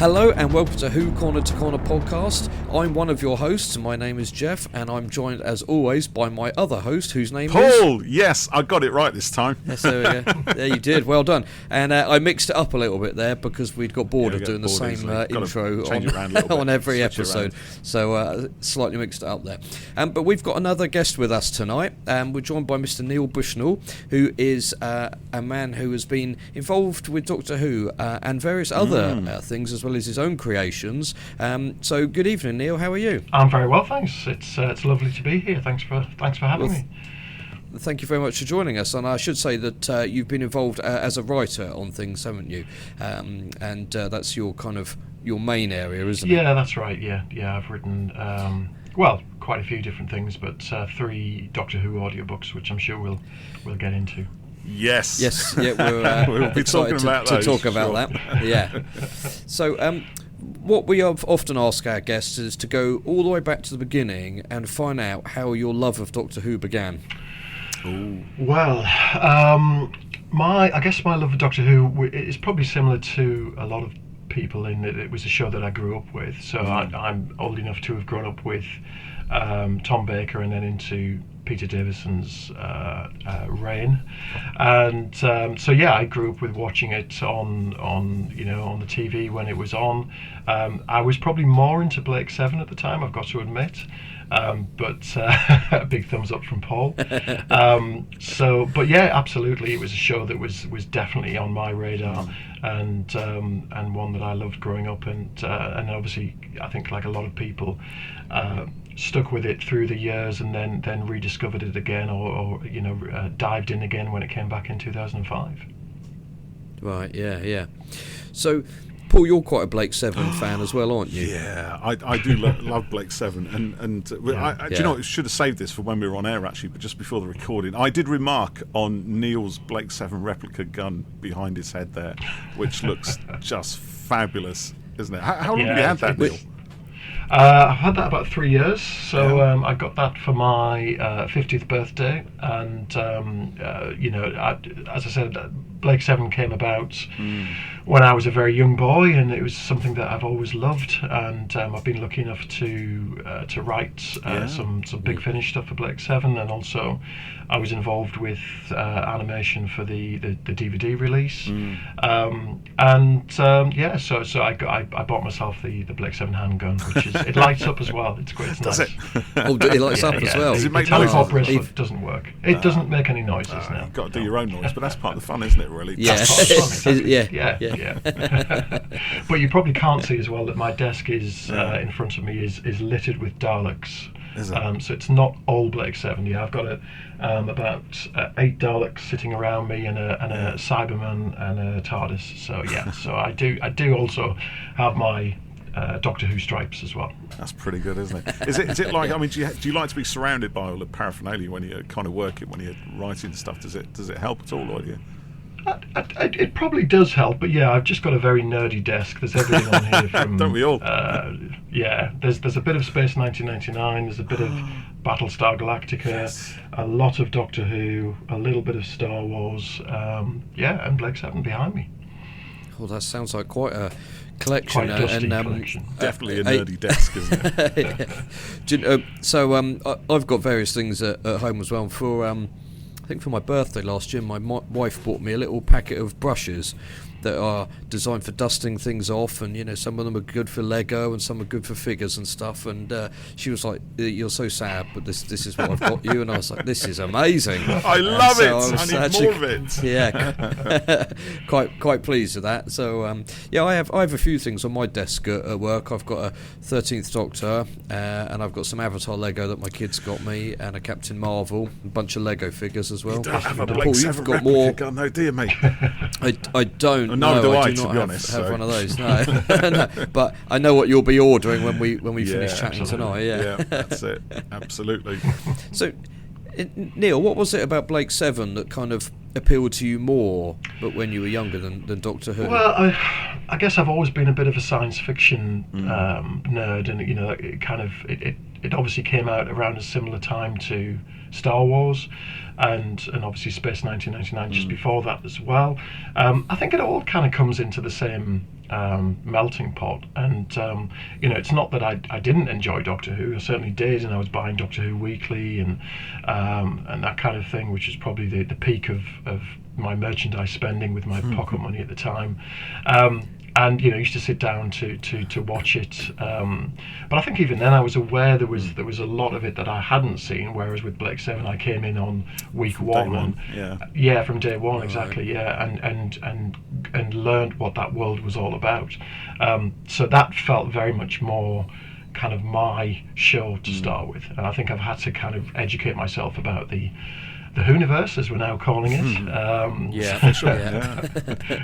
Hello and welcome to Who Corner to Corner podcast. I'm one of your hosts, and my name is Jeff, and I'm joined as always by my other host, whose name is Paul. Yes, I got it right this time. Yes, there we go. There you did. Well done. And I mixed it up a little bit there because we'd got bored of doing the same intro on every episode, so slightly mixed it up there. But we've got another guest with us tonight. We're joined by Mr. Niel Bushnell, who is a man who has been involved with Doctor Who and various other things, as well as his own creations. So good evening, Neil. How are you? I'm very well, thanks. It's lovely to be here. Thanks for having me. Thank you very much for joining us. And I should say that you've been involved as a writer on things, haven't you? And that's your main area, isn't it? Yeah, that's right. Yeah, I've written quite a few different things, but 3 Doctor Who audiobooks, which I'm sure we'll get into. Yes. Yeah, we'll be talking about to talk about that. Yeah. So, what we often ask our guests is to go all the way back to the beginning and find out how your love of Doctor Who began. Ooh. Well, I guess my love of Doctor Who is probably similar to a lot of people in that it was a show that I grew up with. So I'm old enough to have grown up with Tom Baker and then into Peter Davison's reign, and I grew up with watching it on the TV when it was on. I was probably more into Blake Seven at the time, I've got to admit, but a big thumbs up from Paul. But yeah, absolutely, it was a show that was definitely on my radar, and one that I loved growing up, and obviously I think like a lot of people. Stuck with it through the years and then rediscovered it again or dived in again when it came back in 2005. Right, yeah. So, Paul, you're quite a Blake Seven fan as well, aren't you? Yeah, I do love Blake Seven, and do you know, I should have saved this for when we were on air actually, but just before the recording, I did remark on Neil's Blake Seven replica gun behind his head there, which looks just fabulous, isn't it? How long have you had that, Neil? I've had that about 3 years, so I got that for my 50th birthday, and as I said, Blake Seven came about when I was a very young boy, and it was something that I've always loved, and I've been lucky enough to write some Big Finish stuff for Blake Seven, and also I was involved with animation for the DVD release, so I bought myself the Blake Seven handgun, which is it lights up as well. It's great. It's Does nice. it? Oh, it lights up as well. Does it make noises? noises? Bracelet doesn't work. It doesn't make any noises now. You've got to do your own noise, but that's part of the fun, isn't it? Really. Yeah. Yeah. But you probably can't see as well that my desk is in front of me is littered with Daleks. Is it? So it's not all Blake Seven. Yeah, I've got about 8 Daleks sitting around me, and a Cyberman and a TARDIS. So yeah, so I do also have my Doctor Who stripes as well. That's pretty good, isn't it? Is it like? I mean, do you like to be surrounded by all the paraphernalia when you kind of work it, when you're writing stuff? Does it help at all, or do you? It probably does help, but yeah, I've just got a very nerdy desk. There's everything on here from. Don't we all? There's a bit of Space 1999. There's a bit of Battlestar Galactica. A lot of Doctor Who. A little bit of Star Wars. And Blake Seven behind me. Well, that sounds like quite a collection. Quite a dusty collection. Definitely a nerdy desk, isn't it? I've got various things at home as well. For I think for my birthday last year, my wife bought me a little packet of brushes that are designed for dusting things off, and some of them are good for Lego and some are good for figures and stuff, and she was like, "You're so sad, but this is what I've got you," and I was like, "This is amazing." I love it. I need more of it. Yeah, quite pleased with that. So I have a few things on my desk at work. I've got a 13th Doctor, and I've got some Avatar Lego that my kids got me, and a Captain Marvel, a bunch of Lego figures as well. You don't have a Paul, Blake Seven replica gun, though, do you, mate? I don't. Nor do I, do to not be honest. Have one of those. No. No, but I know what you'll be ordering when we finish chatting absolutely. tonight. Yeah, that's it. Absolutely. So, Neil, what was it about Blake Seven that kind of appealed to you more, but when you were younger than Doctor Who? Well, I guess I've always been a bit of a science fiction nerd, and it obviously came out around a similar time to Star Wars, and obviously Space 1999 just before that as well. I think it all kind of comes into the same melting pot, and it's not that I didn't enjoy Doctor Who. I certainly did, and I was buying Doctor Who weekly and that kind of thing, which is probably the peak of my merchandise spending with my pocket money at the time. And used to sit down to watch it, but I think even then I was aware there was a lot of it that I hadn't seen. Whereas with Blake 7, I came in on week one, from day one, exactly, and learned what that world was all about. So that felt very much more kind of my show to start with, and I think I've had to kind of educate myself about the Whoniverse, as we're now calling it. Official.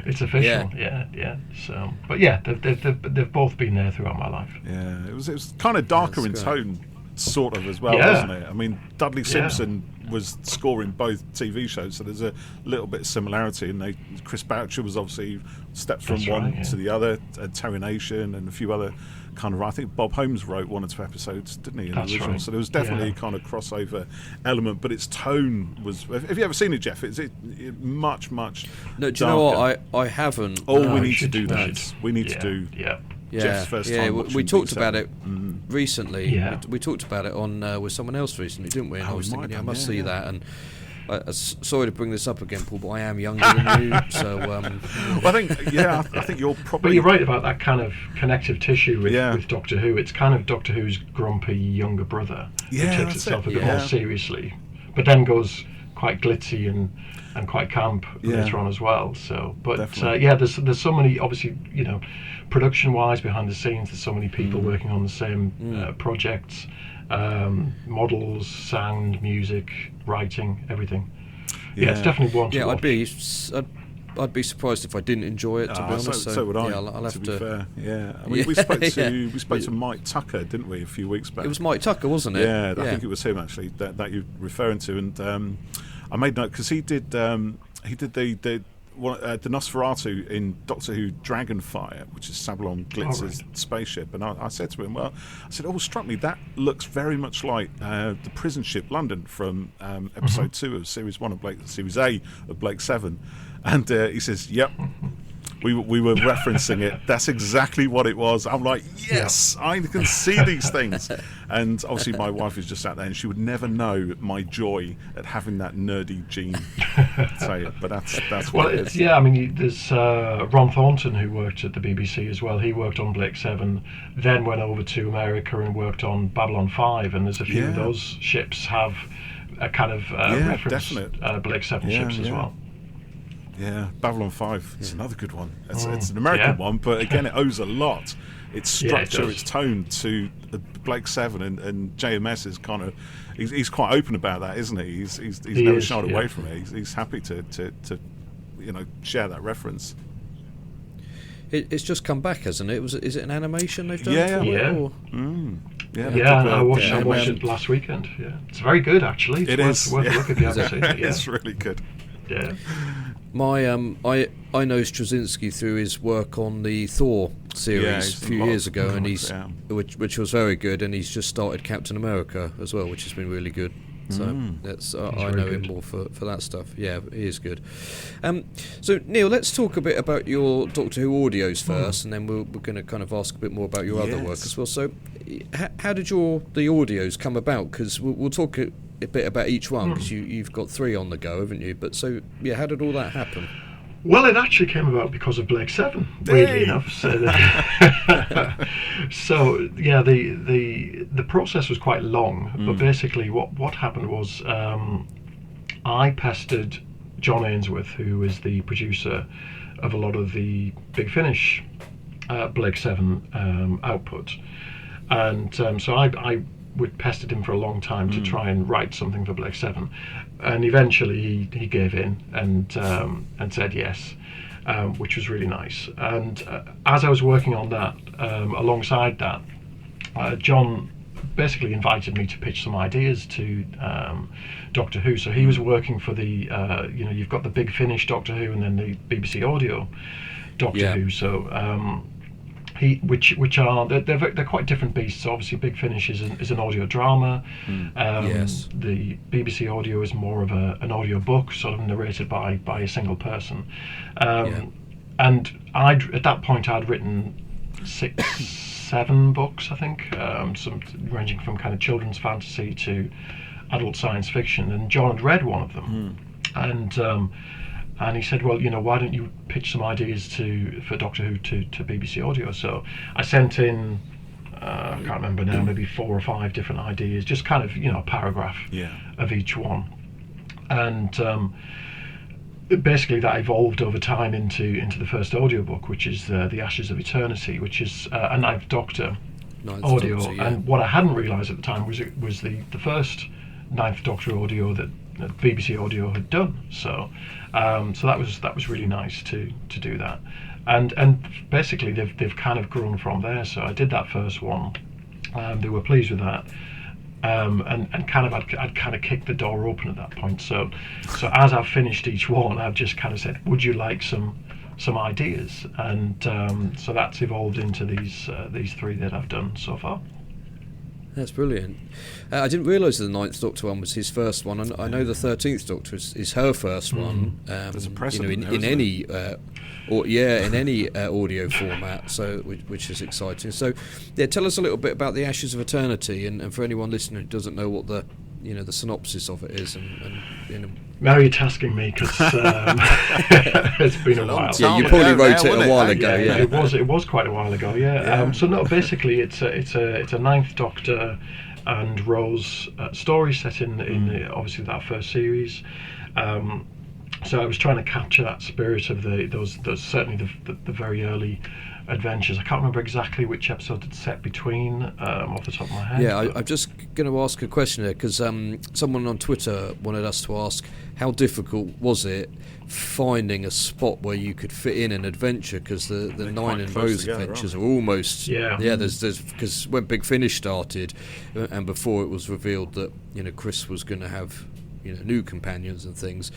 It's official. Yeah. So, but yeah, they've both been there throughout my life. Yeah, it was kind of darker in tone, sort of, as well, wasn't it? I mean, Dudley Simpson was scoring both TV shows, so there's a little bit of similarity. And Chris Boucher was obviously steps from one to the other, Terry Nation, and a few other kind of. I think Bob Holmes wrote one or two episodes, didn't he? In the original, right. So there was definitely a kind of crossover element, but its tone was. Have you ever seen it, Jeff? Is it much No, do darker? you know what? I haven't. We need to do that. We need to do. Jeff's first time we talked about it recently. Yeah. We talked about it on with someone else recently, didn't we? And I was thinking, I must see that. And sorry to bring this up again, Paul, but I am younger than you, so. Well, I think you're probably. But you're right about that kind of connective tissue with Doctor Who. It's kind of Doctor Who's grumpy younger brother who takes itself a bit more seriously, but then goes quite glitzy and quite camp later on as well. So, but there's so many, obviously, production-wise behind the scenes. There's so many people working on the same projects. Models, sound, music, writing, everything. It's definitely one to watch. I'd be surprised if I didn't enjoy it, to be honest. So would I. I'll have to be fair. I mean, we spoke to Mike Tucker, didn't we, a few weeks back? It was Mike Tucker, wasn't it? Yeah, I think it was him actually that you're referring to, and I made note because he did the Nosferatu in Doctor Who Dragonfire, which is Sablon Glitzer's spaceship. And I said to him, it struck me that looks very much like the prison ship London from episode 2 of Series 1 of Series A of Blake 7. And he says, yep, we were referencing it. That's exactly what it was. I'm like, yes, I can see these things. And obviously my wife is just out there and she would never know my joy at having that nerdy gene say it. But that's what it is. Yeah, I mean, there's Ron Thornton, who worked at the BBC as well. He worked on Blake 7, then went over to America and worked on Babylon 5. And there's a few of those ships have a kind of reference Blake 7 ships as well. Yeah, Babylon 5. It's another good one. It's an American one, but again, it owes a lot. Its structure, its tone to Blake 7, and JMS is kind of. He's quite open about that, isn't he? He's never shied away from it. He's happy to share that reference. It's just come back, hasn't it? Is it an animation they've done? I watched it last weekend. Yeah, it's very good actually. It's worth a look if you haven't seen it. It's really good. Yeah. I know Straczynski through his work on the Thor series a few years ago, and which was very good, and he's just started Captain America as well, which has been really good. So that's I know him more for that stuff. Yeah, he is good. So Neil, let's talk a bit about your Doctor Who audios first, and then we're going to kind of ask a bit more about your other work as well. So, how did the audios come about? Because we'll talk a bit about each one, because you've got 3 on the go, haven't you? But so how did all that happen? Well, it actually came about because of Blake 7, weirdly enough. So, the process was quite long, but basically what happened was I pestered John Ainsworth, who is the producer of a lot of the Big Finish Blake 7 output, and so I pestered him for a long time to try and write something for Blake 7, and eventually he gave in and said yes, which was really nice. And as I was working on that, alongside that, John basically invited me to pitch some ideas to Doctor Who. So he was working for the you've got the Big Finish Doctor Who and then the BBC Audio Doctor Who. So which are they're quite different beasts. So obviously, Big Finish is an audio drama. Yes. The BBC Audio is more of an audio book, sort of narrated by a single person. And at that point I'd written 6-7 books, I think, some ranging from kind of children's fantasy to adult science fiction. And John had read one of them, and he said, well, why don't you pitch some ideas for Doctor Who to BBC Audio? So I sent in, I can't remember now, maybe 4 or 5 different ideas, just kind of, a paragraph of each one. And basically that evolved over time into the first audiobook, which is The Ashes of Eternity, which is a Ninth Doctor audio. Doctor, And what I hadn't realised at the time was it was the first Ninth Doctor audio that BBC Audio had done. So that was really nice to do that, and basically they've kind of grown from there. So I did that first one, they were pleased with that, and kind of I'd kind of kicked the door open at that point. So as I've finished each one, I've just kind of said, would you like some ideas? And so that's evolved into these 3 that I've done so far. That's brilliant. I didn't realise the Ninth Doctor one was his first one. I know the 13th Doctor is her first one. There's a precedent in any in any audio format, so which is exciting. So, tell us a little bit about The Ashes of Eternity, and for anyone listening who doesn't know what the synopsis of it is, and Now you're tasking me because it's been a while. Yeah, you probably wrote it a while ago. Yeah, it was quite a while ago. Yeah. So no, basically it's a Ninth Doctor and Rose story set in obviously that first series. So I was trying to capture that spirit of those certainly the very early adventures. I can't remember exactly which episode it's set between off the top of my head. Yeah, I'm just going to ask a question here because someone on Twitter wanted us to ask how difficult was it finding a spot where you could fit in an adventure, because the Nine and Rose adventures are almost there's because when Big Finish started and before it was revealed that Chris was going to have new companions and things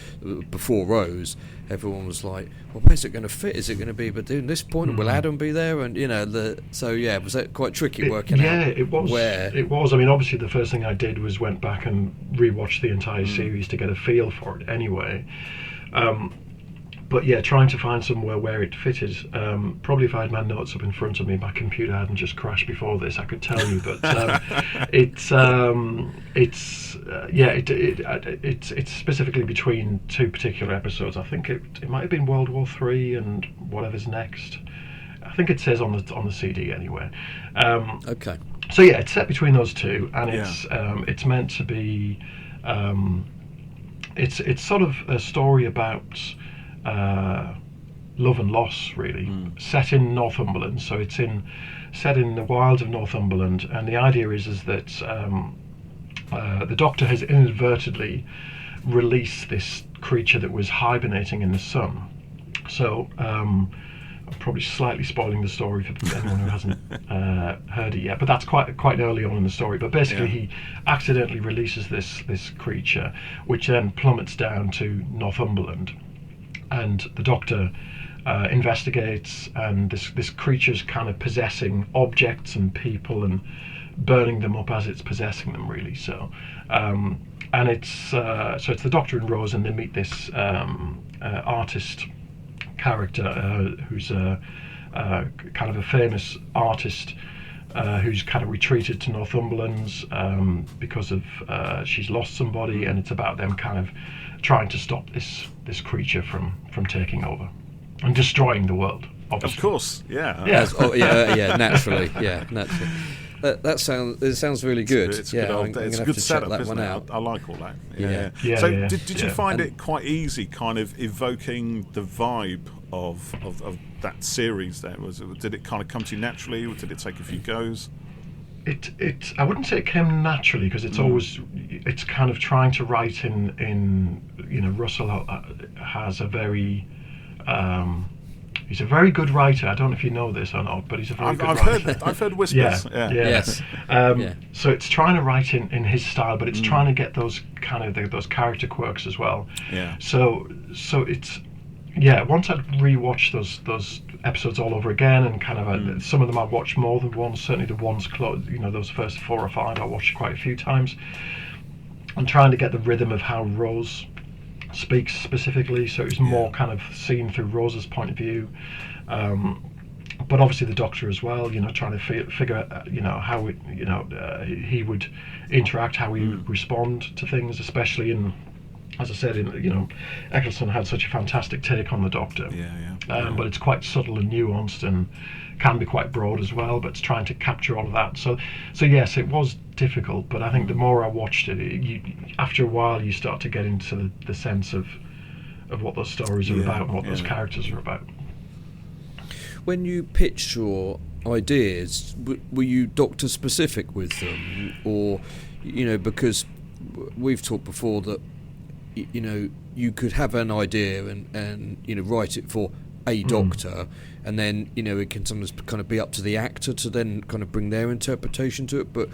before Rose, everyone was like, well, where's it going to fit? Is it going to be between this point and will Adam be there? And was that quite tricky working out? Yeah, it was. It was. I mean, obviously the first thing I did was went back and rewatched the entire series to get a feel for it anyway. But yeah, trying to find somewhere where it fitted. Probably if I had my notes up in front of me, my computer hadn't just crashed before this, I could tell you. But it's specifically between 2 particular episodes. I think it might have been World War III and whatever's next. I think it says on the CD anyway. Okay. So yeah, it's set between those 2, and it's meant to be. It's sort of a story about love and loss, really, set in Northumberland. So it's set in the wilds of Northumberland, and the idea is that the Doctor has inadvertently released this creature that was hibernating in the sun. So I'm probably slightly spoiling the story for anyone who hasn't heard it yet, but that's quite early on in the story. But basically he accidentally releases this creature, which then plummets down to Northumberland. And the Doctor investigates, and this creature's kind of possessing objects and people and burning them up as it's possessing them, really. So, and it's the Doctor and Rose, and they meet this artist character who's kind of a famous artist who's kind of retreated to Northumberland's because of she's lost somebody, and it's about them kind of trying to stop this creature from taking over and destroying the world, obviously. Of course, yeah. Naturally. That sounds really good. It's a good setup, isn't it? I like all that. So did you find it quite easy, kind of evoking the vibe of that series? There did it kind of come to you naturally, or did it take a few goes? I wouldn't say it came naturally, because it's kind of trying to write in Russell has a very he's a very good writer. I don't know if you know this or not, but he's a very good writer. I've heard whispers. Yes. So it's trying to write in his style, but it's trying to get those kind of those character quirks as well. Yeah. So it's once I'd rewatched those episodes all over again, and kind of some of them I watched more than once. Certainly the ones those first 4 or 5 I watched quite a few times. I'm trying to get the rhythm of how Rose speaks specifically, so it's more kind of seen through Rose's point of view. But obviously the Doctor as well, trying to figure out, how he would interact, how he would respond to things, especially in, as I said, Eccleston had such a fantastic take on the Doctor. But it's quite subtle and nuanced, and can be quite broad as well, but it's trying to capture all of that. So yes, it was difficult, but I think the more I watched it, after a while you start to get into the sense of what those stories are about and what those characters are about. When you pitched your ideas, were you Doctor specific with them, or because we've talked before that you could have an idea and write it for a Doctor, and then it can sometimes kind of be up to the actor to then kind of bring their interpretation to it. But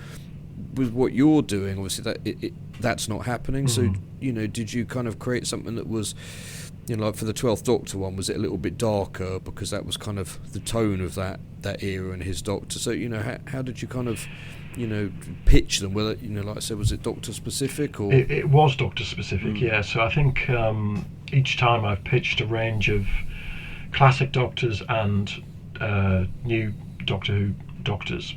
with what you're doing, obviously that's not happening. So did you kind of create something that was, like for the 12th Doctor one, was it a little bit darker because that was kind of the tone of that era and his Doctor? So how did you kind of pitch them? Whether like I said, was it Doctor specific or it was Doctor specific? Yeah. So I think each time I've pitched a range of classic Doctors and new Doctor Who Doctors.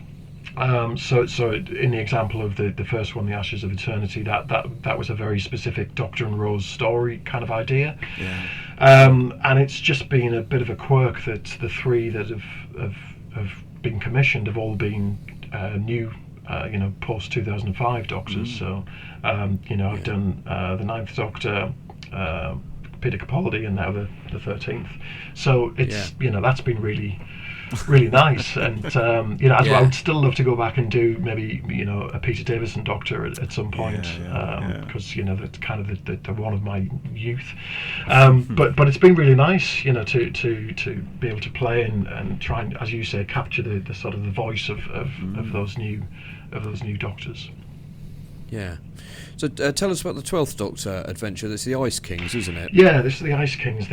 So in the example of the first one, The Ashes of Eternity, that was a very specific Doctor and Rose story kind of idea. And it's just been a bit of a quirk that the 3 that have been commissioned have all been new, post 2005 Doctors. So I've done the 9th Doctor, Peter Capaldi, and now the 13th. So it's that's been really nice, and I would still love to go back and do maybe a Peter Davison Doctor at some point, because that's kind of the one of my youth. But it's been really nice, to be able to play and try and, as you say, capture the sort of the voice of those new Doctors. Yeah. So tell us about the 12th Doctor adventure. That's the Ice Kings, isn't it? Yeah, this is the Ice Kings.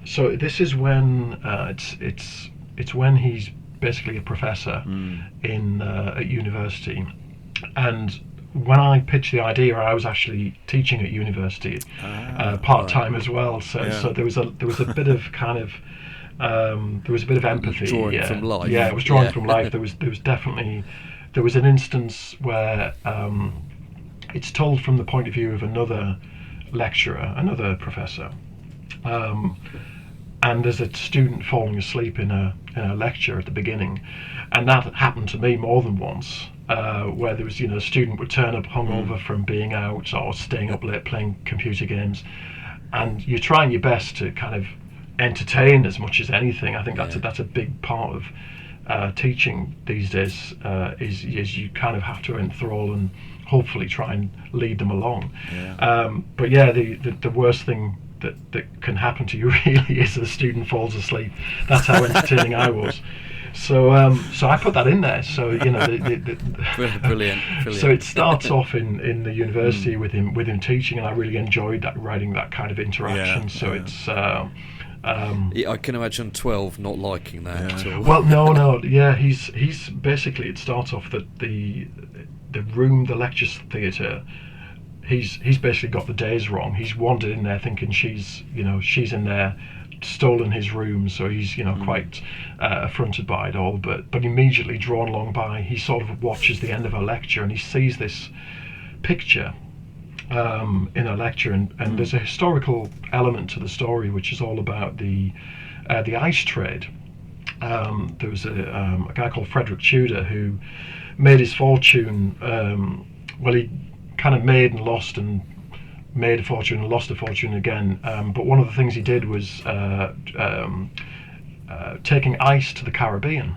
So this is when it's when he's basically a professor at university, and when I pitched the idea, I was actually teaching at university part time as well. So there was a bit of kind of there was a bit of empathy. Drawing from life. Yeah, it was drawing from life. There was definitely an instance where it's told from the point of view of another lecturer, another professor, and there's a student falling asleep in a lecture at the beginning, and that happened to me more than once, where there was a student would turn up hungover from being out or staying up late playing computer games, and you're trying your best to kind of entertain as much as anything. I think that's a big part of teaching these days, is you kind of have to enthrall and hopefully try and lead them along. But the worst thing that can happen to you really is a student falls asleep. That's how entertaining I was. So I put that in there. So brilliant. So it starts off in the university with him teaching, and I really enjoyed writing that kind of interaction. It's. I can imagine 12 not liking that at all. Well, no. Yeah, he's basically, it starts off that the room, the lecture theatre, he's basically got the days wrong. He's wandered in there thinking she's in there, stolen his room, so he's quite affronted by it all. But immediately drawn along by, he sort of watches the end of a lecture and he sees this picture in a lecture, and there's a historical element to the story which is all about the ice trade. There was a guy called Frederick Tudor who made his fortune. He kind of made and lost, and made a fortune and lost a fortune again. But one of the things he did was taking ice to the Caribbean,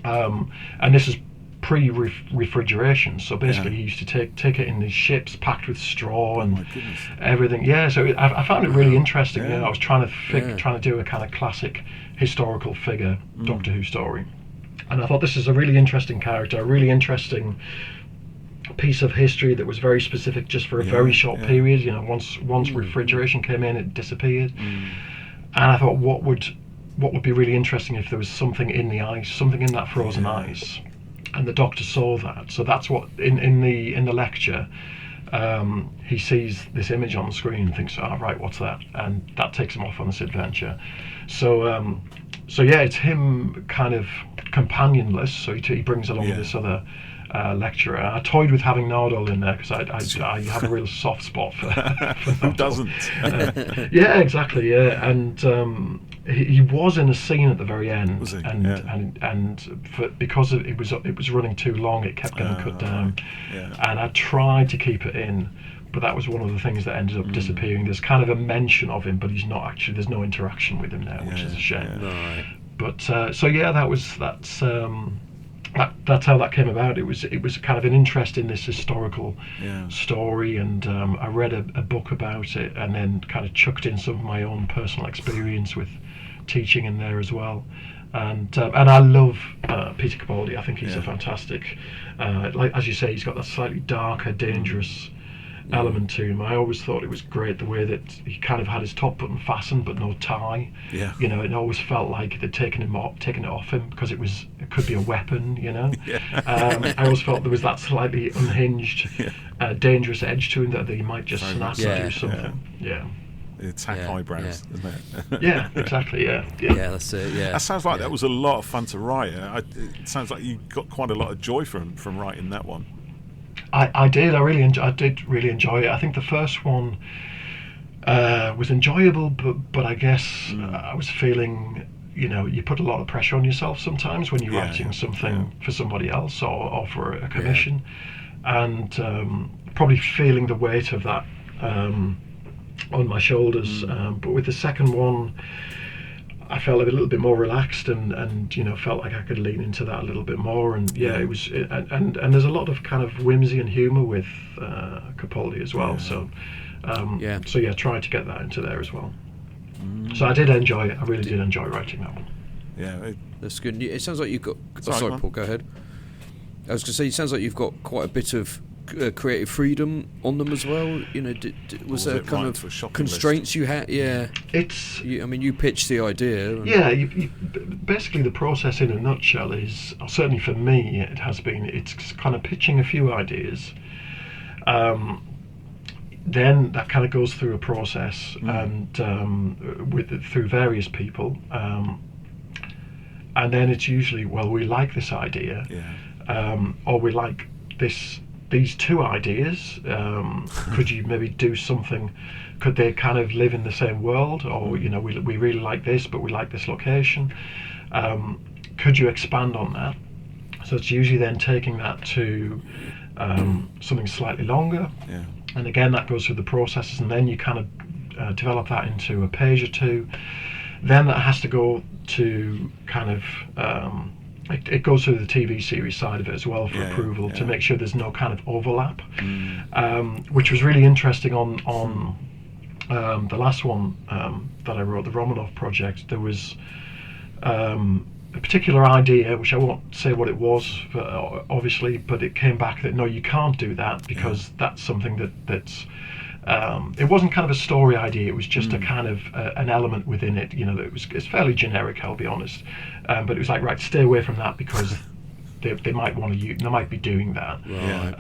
and this is pre-refrigeration. So basically, he used to take it in these ships packed with straw and everything. Yeah, so I found it really interesting. I was trying to do a kind of classic historical figure Doctor Who story, and I thought this is a really interesting character, a really interesting piece of history that was very specific just for a very short period. You know, once refrigeration came in, it disappeared. And I thought, what would be really interesting if there was something in the ice, something in that frozen ice, and the Doctor saw that. So that's what in the lecture. He sees this image on the screen and thinks, "Oh, right, what's that?" And that takes him off on this adventure. So yeah, it's him kind of companionless. So he brings along this other lecturer. I toyed with having Nardole in there because I have a real soft spot for who doesn't? Yeah, exactly. Yeah, and he was in a scene at the very end, Was he? Because it was running too long, it kept getting cut down. And I tried to keep it in, but that was one of the things that ended up disappearing. There's kind of a mention of him, but he's not actually. There's no interaction with him now, which is a shame. Right. But so yeah, that's how that came about. It was kind of an interest in this historical story, and I read a book about it, and then kind of chucked in some of my own personal experience with teaching in there as well. And I love Peter Capaldi. I think he's a fantastic, like as you say, he's got that slightly darker, dangerous element to him. I always thought it was great the way that he kind of had his top button fastened but no tie. You know, it always felt like they'd taken it off him because it could be a weapon, you know. I always felt there was that slightly unhinged dangerous edge to him that he might just snap and do something. Attack eyebrows, isn't it? Yeah, exactly. Yeah, that's it. Yeah, that sounds like that was a lot of fun to write. It sounds like you got quite a lot of joy from writing that one. I did. I did really enjoy it. I think the first one was enjoyable, but I guess I was feeling, you know, you put a lot of pressure on yourself sometimes when you're writing something for somebody else or for a commission, and probably feeling the weight of that on my shoulders. But with the second one, I felt a little bit more relaxed and you know, felt like I could lean into that a little bit more. And it was and there's a lot of kind of whimsy and humour with Capaldi as well. So tried to get that into there as well. So I did enjoy it. I really did enjoy writing that one. Yeah, that's good. It sounds like you've got. Sorry, Paul. Go ahead. I was going to say, it sounds like you've got quite a bit of creative freedom on them as well. You know, was there kind of constraints you had? Yeah, you pitched the idea. You basically the process in a nutshell is, certainly for me, it has been. It's kind of pitching a few ideas. Then that kind of goes through a process and through various people, and then it's usually, well, we like this idea, or we like these two ideas. Could you maybe do something? Could they kind of live in the same world? Or, you know, we really like this, but we like this location. Could you expand on that? So it's usually then taking that to something slightly longer. And again, that goes through the processes, and then you kind of develop that into a page or two. Then that has to go to kind of it goes through the TV series side of it as well for approval to make sure there's no kind of overlap, which was really interesting on the last one that I wrote, the Romanov project. There was a particular idea, which I won't say what it was, obviously, but it came back that no, you can't do that because that's something that's it wasn't kind of a story idea. It was just a kind of an element within it. You know, it's fairly generic, I'll be honest. But it was like, right, stay away from that because they might want to. They might be doing that. Right.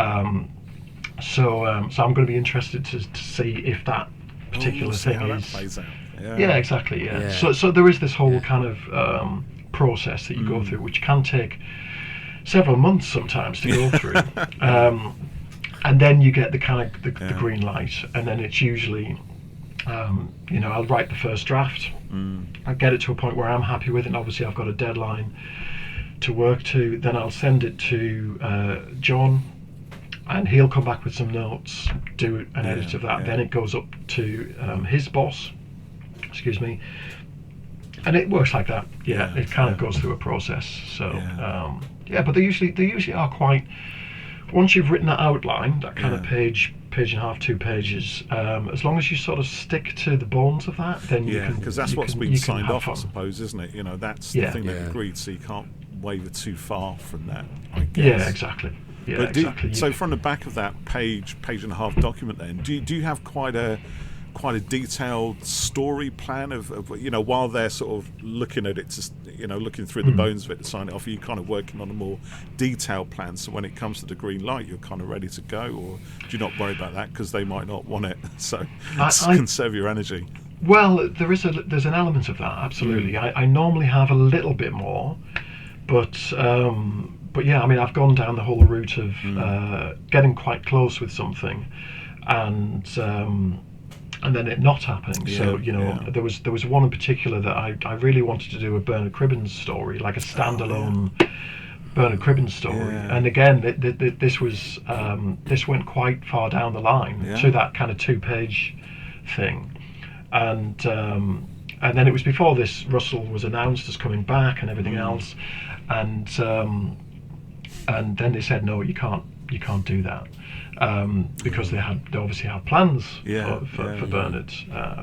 So I'm going to be interested to see if that particular thing how is. That plays out. Yeah, exactly. Yeah. So there is this whole kind of process that you go through, which can take several months sometimes to go through. And then you get the kind of the green light, and then it's usually, you know, I'll write the first draft. I'll get it to a point where I'm happy with it, and obviously I've got a deadline to work to. Then I'll send it to John, and he'll come back with some notes, do an edit of that. Then it goes up to his boss, and it works like that. It kind of goes through a process. So but they usually are quite. Once you've written that outline, that kind of page and a half, 2 pages, as long as you sort of stick to the bones of that, then you can. Because that's what's been signed off, I suppose, isn't it? You know, that's the thing they've agreed, so you can't waver too far from that, I guess. Yeah, exactly. Yeah, exactly. So from the back of that page and a half document, then do you have quite a detailed story plan of while they're sort of looking at it, looking through the bones of it to sign it off, are you kind of working on a more detailed plan, so when it comes to the green light you're kind of ready to go, or do you not worry about that because they might not want it, so conserve your energy? Well, there's an element of that, absolutely. I normally have a little bit more, but yeah, I mean, I've gone down the whole route of getting quite close with something, and then it not happening. Yeah, so there was one in particular that I really wanted to do a Bernard Cribbins story, like a standalone Bernard Cribbins story. Yeah. And again, this went quite far down the line to that kind of 2-page thing. And then it was before this Russell was announced as coming back and everything else, and then they said no, you can't do that, because they obviously had plans for Bernard,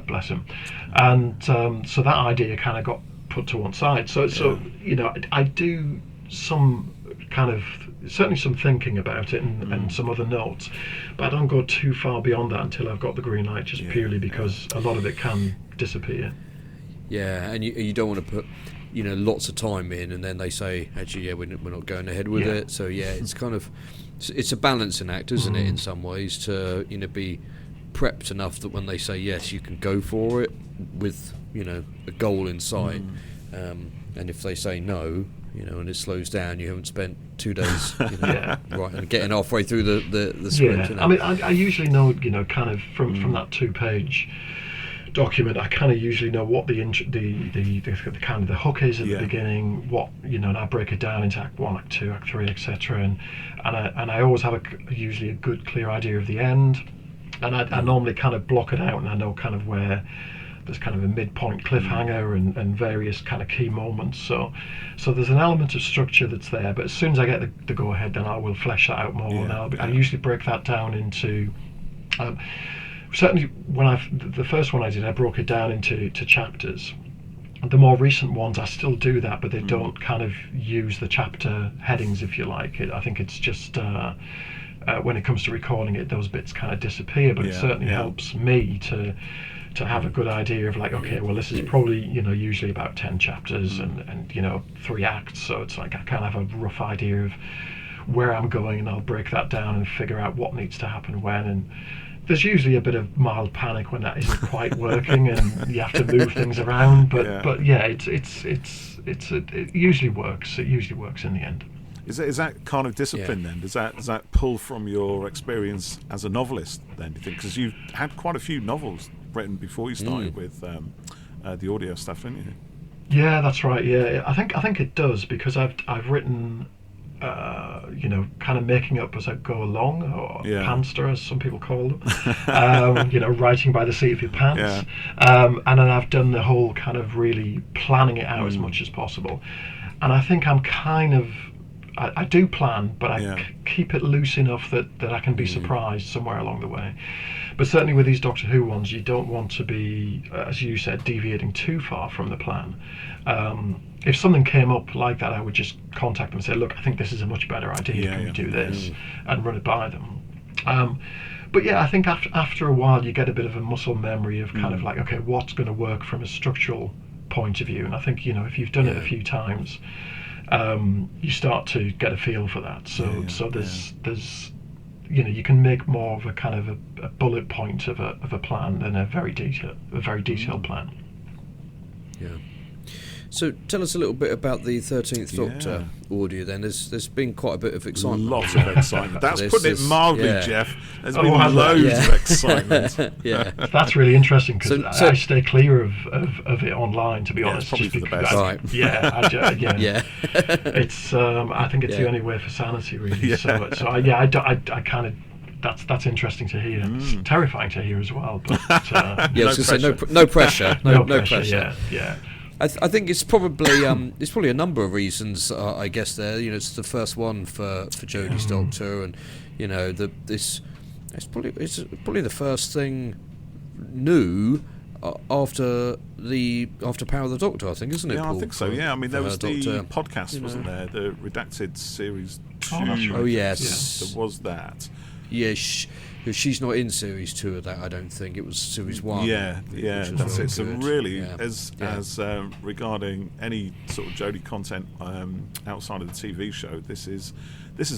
bless him, and so that idea kind of got put to one side. So I do some kind of certainly some thinking about it and some other notes, but I don't go too far beyond that until I've got the green light, just purely because a lot of it can disappear. Yeah, and you don't want to put lots of time in and then they say actually we're not going ahead with it. So it's kind of it's a balancing act, isn't it, in some ways, to be prepped enough that when they say yes you can go for it with a goal in sight, and if they say no, and it slows down, you haven't spent 2 days right, and getting halfway through the script. I mean, I usually know, kind of from that 2-page document, I kind of usually know what the kind of the hook is at the beginning, what and I break it down into Act 1, Act 2, Act 3, etc. And I always have usually a good clear idea of the end, and I normally kind of block it out, and I know kind of where there's kind of a midpoint cliffhanger and various kind of key moments. So there's an element of structure that's there, but as soon as I get the go ahead, then I will flesh that out more, and I usually break that down into. Certainly, when the first one I did, I broke it down into chapters. The more recent ones, I still do that, but they don't kind of use the chapter headings, if you like. I think it's just when it comes to recording it, those bits kind of disappear. But it certainly helps me to have a good idea of, like, okay, well, this is probably usually about 10 chapters and 3 acts. So it's like I kind of have a rough idea of where I'm going, and I'll break that down and figure out what needs to happen when. And there's usually a bit of mild panic when that isn't quite working, and you have to move things around. But it usually works. It usually works in the end. Is that kind of discipline then? Does that pull from your experience as a novelist then? Do you think, because you've had quite a few novels written before you started with the audio stuff, didn't you? Yeah, that's right. Yeah, I think it does, because I've written. Kind of making up as I go along, or pantster, as some people call them. Writing by the seat of your pants. And then I've done the whole kind of really planning it out as much as possible. And I think I'm kind of, I do plan, but I keep it loose enough that I can be surprised somewhere along the way. But certainly with these Doctor Who ones, you don't want to be, as you said, deviating too far from the plan. If something came up like that, I would just contact them and say, look, I think this is a much better idea, can we do this, and run it by them. But I think after a while you get a bit of a muscle memory of kind of like, okay, what's going to work from a structural point of view. And I think, if you've done it a few times, you start to get a feel for that. So there's you can make more of a kind of a bullet point of a plan than a very detailed plan. Yeah. So tell us a little bit about the 13th Doctor audio then. There's been quite a bit of excitement. Lots of excitement. That's putting it mildly, Jeff. There's been loads of excitement. That's really interesting, because I stay clear of it online, to be honest. It's probably for the best. Right. It's I think it's the only way for sanity, really. I kind of. That's interesting to hear. It's terrifying to hear as well. But I was going to say no pressure. No pressure. Yeah. I think it's probably a number of reasons. I guess there, it's the first one for Jodie's Doctor, and it's probably the first thing new after Power of the Doctor, I think, isn't it? Yeah, Paul? I think so. Yeah, I mean there was the podcast, wasn't there? The Redacted Series Oh, that's right. Oh yes, there was that. Yeah, she's not in series 2 of that. I don't think it was series 1. Yeah, that's it. So really, as regarding any sort of Jodie content outside of the TV show, this is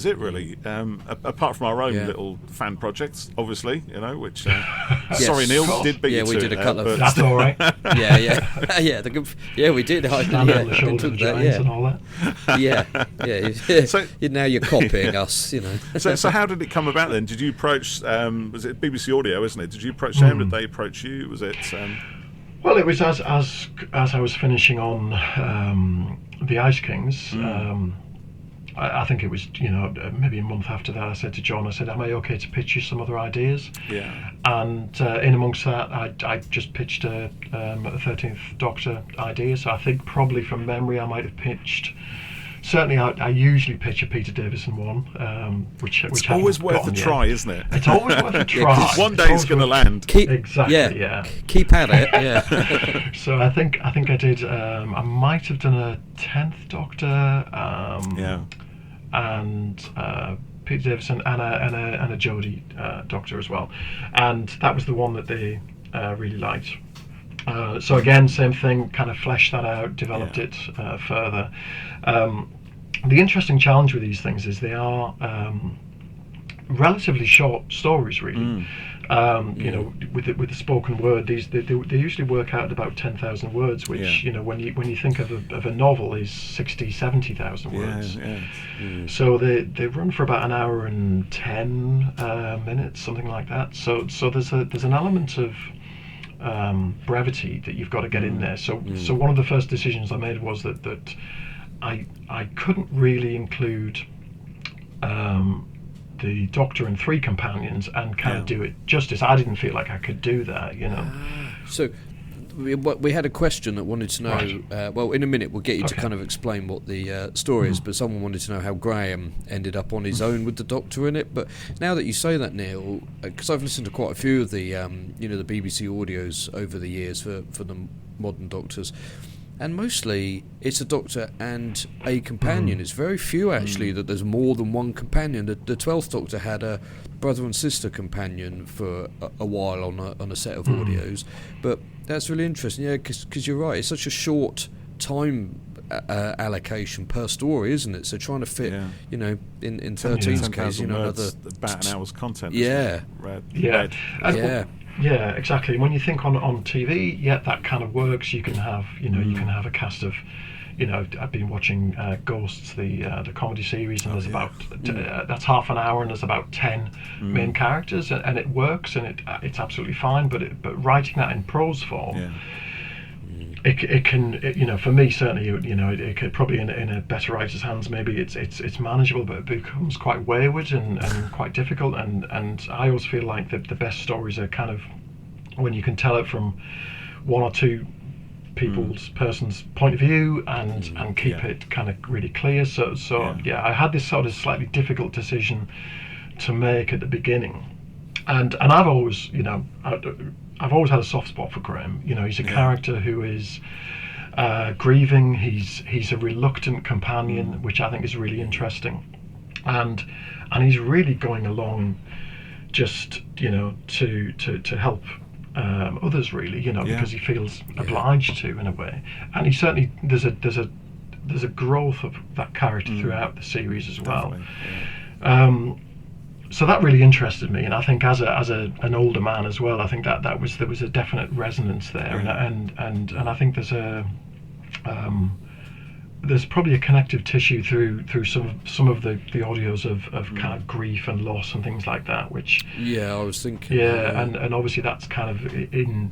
it really. Apart from our own little fan projects, obviously, which sorry Neil, did beat you to we did a couple of. That's all right. We did. Stand on the shoulders of giants and all that. So now you're copying us, So how did it come about then? Did you approach? Was it BBC Audio, isn't it? Did you approach them? Did they approach you? Was it? Well, it was as I was finishing on the Ice Kings. I think it was, maybe a month after that, I said to John, am I okay to pitch you some other ideas? Yeah. And in amongst that, I just pitched a 13th Doctor idea. So I think probably from memory, I might have pitched. Certainly, I usually pitch a Peter Davison one, which it's always worth a try, isn't it? It's always worth a try. One day it's going to land. Exactly. Yeah. Keep at it. Yeah. So I think I did. I might have done a 10th Doctor. And Peter Davison and a Jodie Doctor as well, and that was the one that they really liked. So again, same thing, kind of fleshed that out, developed it further. The interesting challenge with these things is they are relatively short stories, really. With the spoken word, they usually work out at about 10,000 words, which when you think of a novel is 70,000 words. So they run for about an hour and 10 minutes, something like that. So there's an element of brevity that you've got to get in there. So one of the first decisions I made was that I couldn't really include the Doctor and 3 companions and kind of do it justice. I didn't feel like I could do that, So we had a question that wanted to know, well, in a minute we'll get you to kind of explain what the story is, but someone wanted to know how Graham ended up on his own with the Doctor in it. But now that you say that, Neil, because I've listened to quite a few of the the BBC audios over the years for the modern Doctors, and mostly it's a Doctor and a companion. It's very few actually that there's more than one companion. The 12th Doctor had a brother and sister companion for a while on a set of audios, but that's really interesting. Yeah, because you're right. It's such a short time allocation per story, isn't it? So trying to fit, in 13's case, another about an hour's content. Yeah, exactly. When you think on TV, that kind of works. You can have, you can have a cast of, I've been watching Ghosts, the comedy series, and there's about that's half an hour, and there's about 10 main characters, and it works, and it's absolutely fine. But writing that in prose form, it can, for me certainly, it could probably in a better writer's hands, maybe it's manageable, but it becomes quite wayward and quite difficult. And I always feel like the best stories are kind of when you can tell it from one or two person's point of view and keep it kind of really clear. So I had this sort of slightly difficult decision to make at the beginning, and I've always I've always had a soft spot for Graham. He's a character who is grieving. He's a reluctant companion, which I think is really interesting, and he's really going along just to help others, really, because he feels obliged to, in a way. And he certainly there's a growth of that character throughout the series as well. So that really interested me, and I think as an older man as well, I think there was a definite resonance there, and I think there's probably a connective tissue through some of the audios of kind of grief and loss and things like that, which I was thinking and obviously that's kind of in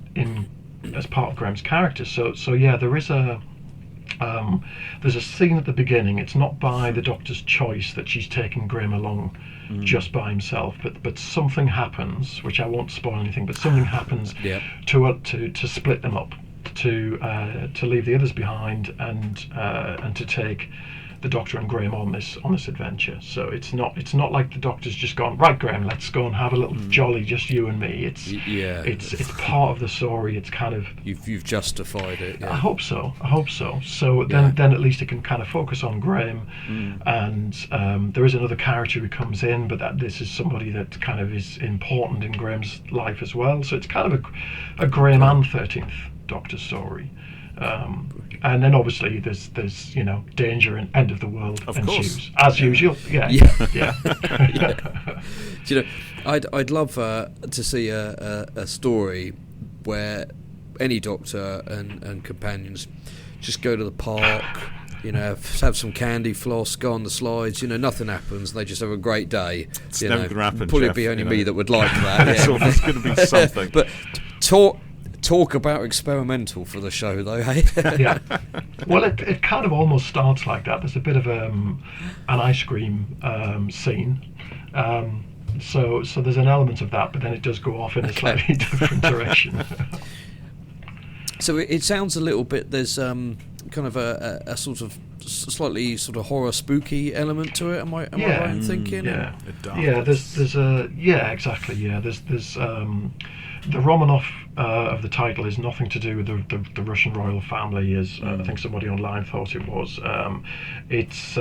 as part of Graham's character. So there is there's a scene at the beginning. It's not by the Doctor's choice that she's taking Graham along just by himself, but something happens, which I won't spoil anything, but something happens to split them up, to leave the others behind, and to take the Doctor and Graham on this adventure. So it's not like the Doctor's just gone, right, Graham, let's go and have a little jolly, just you and me. It's part of the story. It's kind of you've justified it. Yeah. I hope so. So then at least it can kind of focus on Graham, and there is another character who comes in, but this is somebody that kind of is important in Graham's life as well. So it's kind of a Graham and 13th Doctor story. And then obviously there's danger and end of the world ensues as usual. Yeah. I'd love to see a story where any Doctor and companions just go to the park, have some candy floss, go on the slides, nothing happens, they just have a great day. It's never going to happen, probably Jeff, be only me that would like that. It's going to be something. But talk about experimental for the show, though, hey? Yeah. Well, it kind of almost starts like that. There's a bit of an ice cream scene. So there's an element of that, but then it does go off in a slightly different direction. So it sounds a little bit, there's kind of a sort of slightly sort of horror spooky element to it. Am I right in thinking? Yeah. There's exactly. Yeah. There's the Romanov of the title is nothing to do with the Russian royal family, as I think somebody online thought it was. He's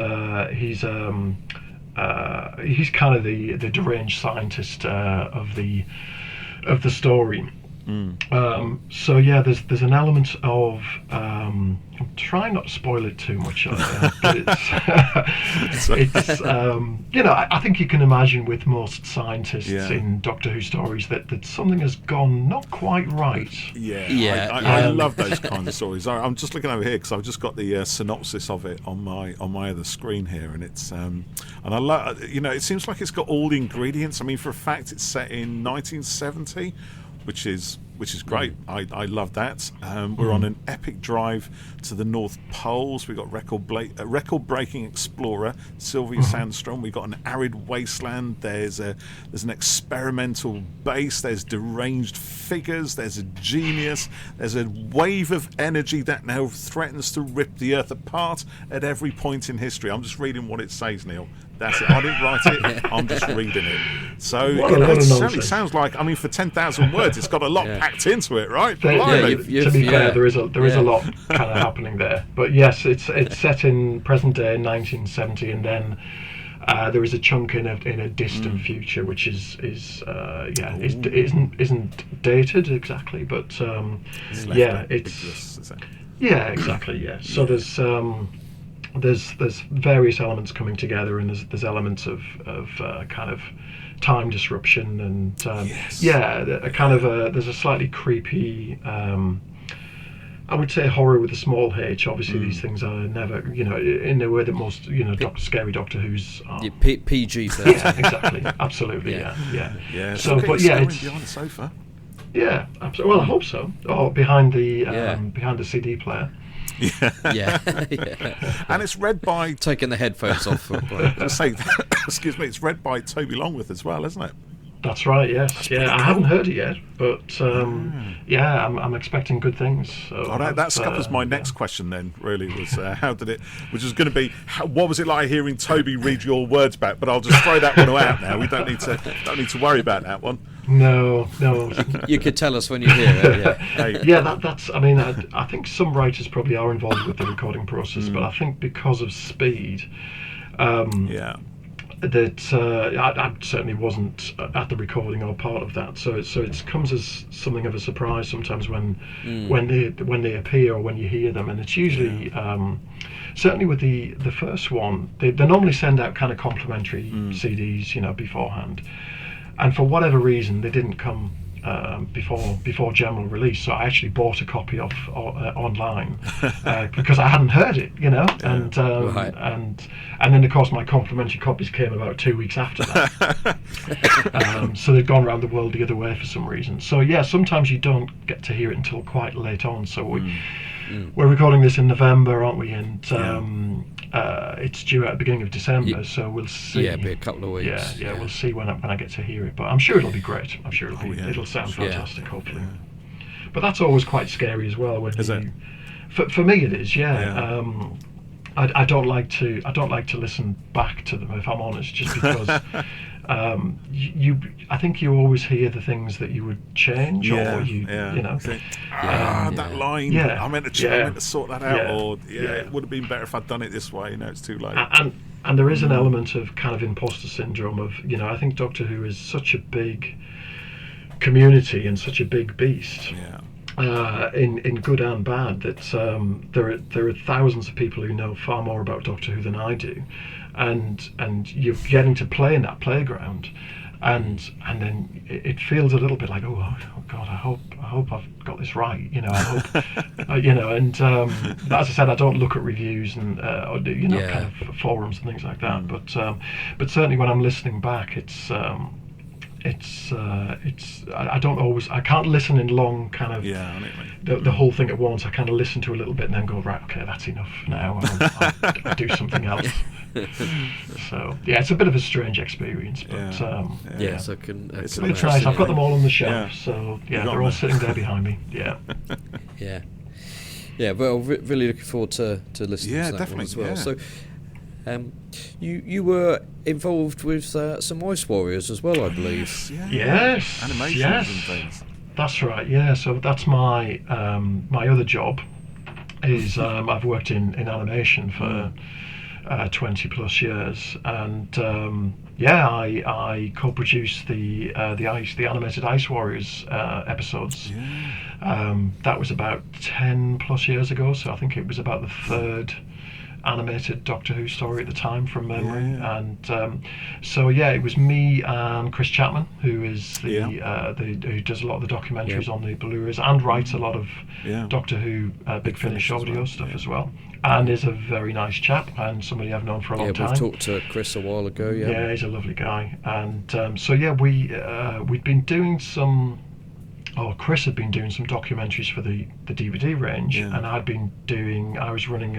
kind of the deranged scientist of the story. So yeah, there's an element of I'm trying not to spoil it too much, but it's I think you can imagine with most scientists in Doctor Who stories that something has gone not quite right. I love those kind of stories. I'm just looking over here because I've just got the synopsis of it on my other screen here, and it's and I love it seems like it's got all the ingredients. I mean, for a fact, it's set in 1970. Which is great. I love that. We're on an epic drive to the North Poles. We've got record-breaking explorer Sylvia Sandstrom. We've got an arid wasteland. There's an experimental base. There's deranged figures. There's a genius. There's a wave of energy that now threatens to rip the Earth apart at every point in history. I'm just reading what it says, Neil. That's it. I didn't write it. I'm just reading it. So it certainly sounds like, for 10,000 words, it's got a lot packed into it, right? To be fair, there is a lot kind of happening there. But yes, it's set in present day 1970, and then there is a chunk in a distant future, which isn't dated exactly, but exactly. So there's various elements coming together, and there's elements of kind of time disruption, and there's a slightly creepy I would say horror with a small h. Obviously these things are never in the way that most scary Doctor Who's are. PG-13. Yeah, exactly, absolutely. Yeah. So but yeah, it's behind the sofa. Yeah, absolutely. Well, I hope so. Or behind the CD player. Yeah. And it's read by taking the headphones off. Excuse me. It's read by Toby Longworth as well, isn't it? That's right. Yes. I haven't heard it yet, but I'm expecting good things. So that scuppers my next question. Then really was how did it? Which is going to be what was it like hearing Toby read your words back? But I'll just throw that one out now. We don't need to worry about that one. No. You could tell us when you hear it. Yeah. That's. I think some writers probably are involved with the recording process, but I think because of speed. That I certainly wasn't at the recording or part of that, so it comes as something of a surprise sometimes when they appear or when you hear them, and it's usually certainly with the first one they normally send out kind of complimentary CDs beforehand, and for whatever reason they didn't come before general release, so I actually bought a copy of online because I hadn't heard it, and then of course my complimentary copies came about 2 weeks after that. So they'd gone around the world the other way for some reason. So yeah, sometimes you don't get to hear it until quite late on. So we're recording this in November, aren't we? And it's due at the beginning of December, so we'll see. Yeah, it'll be a couple of weeks. Yeah, we'll see when I get to hear it. But I'm sure it'll be great. I'm sure it'll sound fantastic, hopefully. But that's always quite scary as well. For me it is, I don't like to listen back to them, if I'm honest, just because I think you always hear the things that you would change, or you know. That line. Yeah. I meant to sort that out, or it would have been better if I'd done it this way. Now it's too late. And there is an element of kind of imposter syndrome of, I think Doctor Who is such a big community and such a big beast. Yeah. In good and bad, that there are thousands of people who know far more about Doctor Who than I do, and you're getting to play in that playground, and then it feels a little bit like, oh God, I hope I've got this right, I hope, and as I said, I don't look at reviews and kind of forums and things like that, but certainly when I'm listening back, I can't listen in long kind of the whole thing at once. I kind of listen to a little bit and then go, right, okay, that's enough now. I'll do something else. So it's a bit of a strange experience, but yes, I can. It's nice. I've got them all on the shelf, so they're all sitting there behind me. Yeah. Well, really looking forward to listening to that definitely, one as well. Yeah. So. You were involved with some Ice Warriors as well, I believe. Yes. Animations and things. That's right. Yeah. So that's my my other job. Is I've worked in animation for 20 plus years, and I co-produced the animated Ice Warriors episodes. That was about 10 plus years ago. So I think it was about the third animated Doctor Who story at the time from memory, and it was me and Chris Chapman, who is who does a lot of the documentaries on the Blu-rays and writes a lot of Doctor Who Big Finish audio stuff as well, and is a very nice chap and somebody I've known for a long time. We've talked to Chris a while ago. Yeah, he's a lovely guy, and we'd been doing some. Chris had been doing some documentaries for the DVD range, and I was running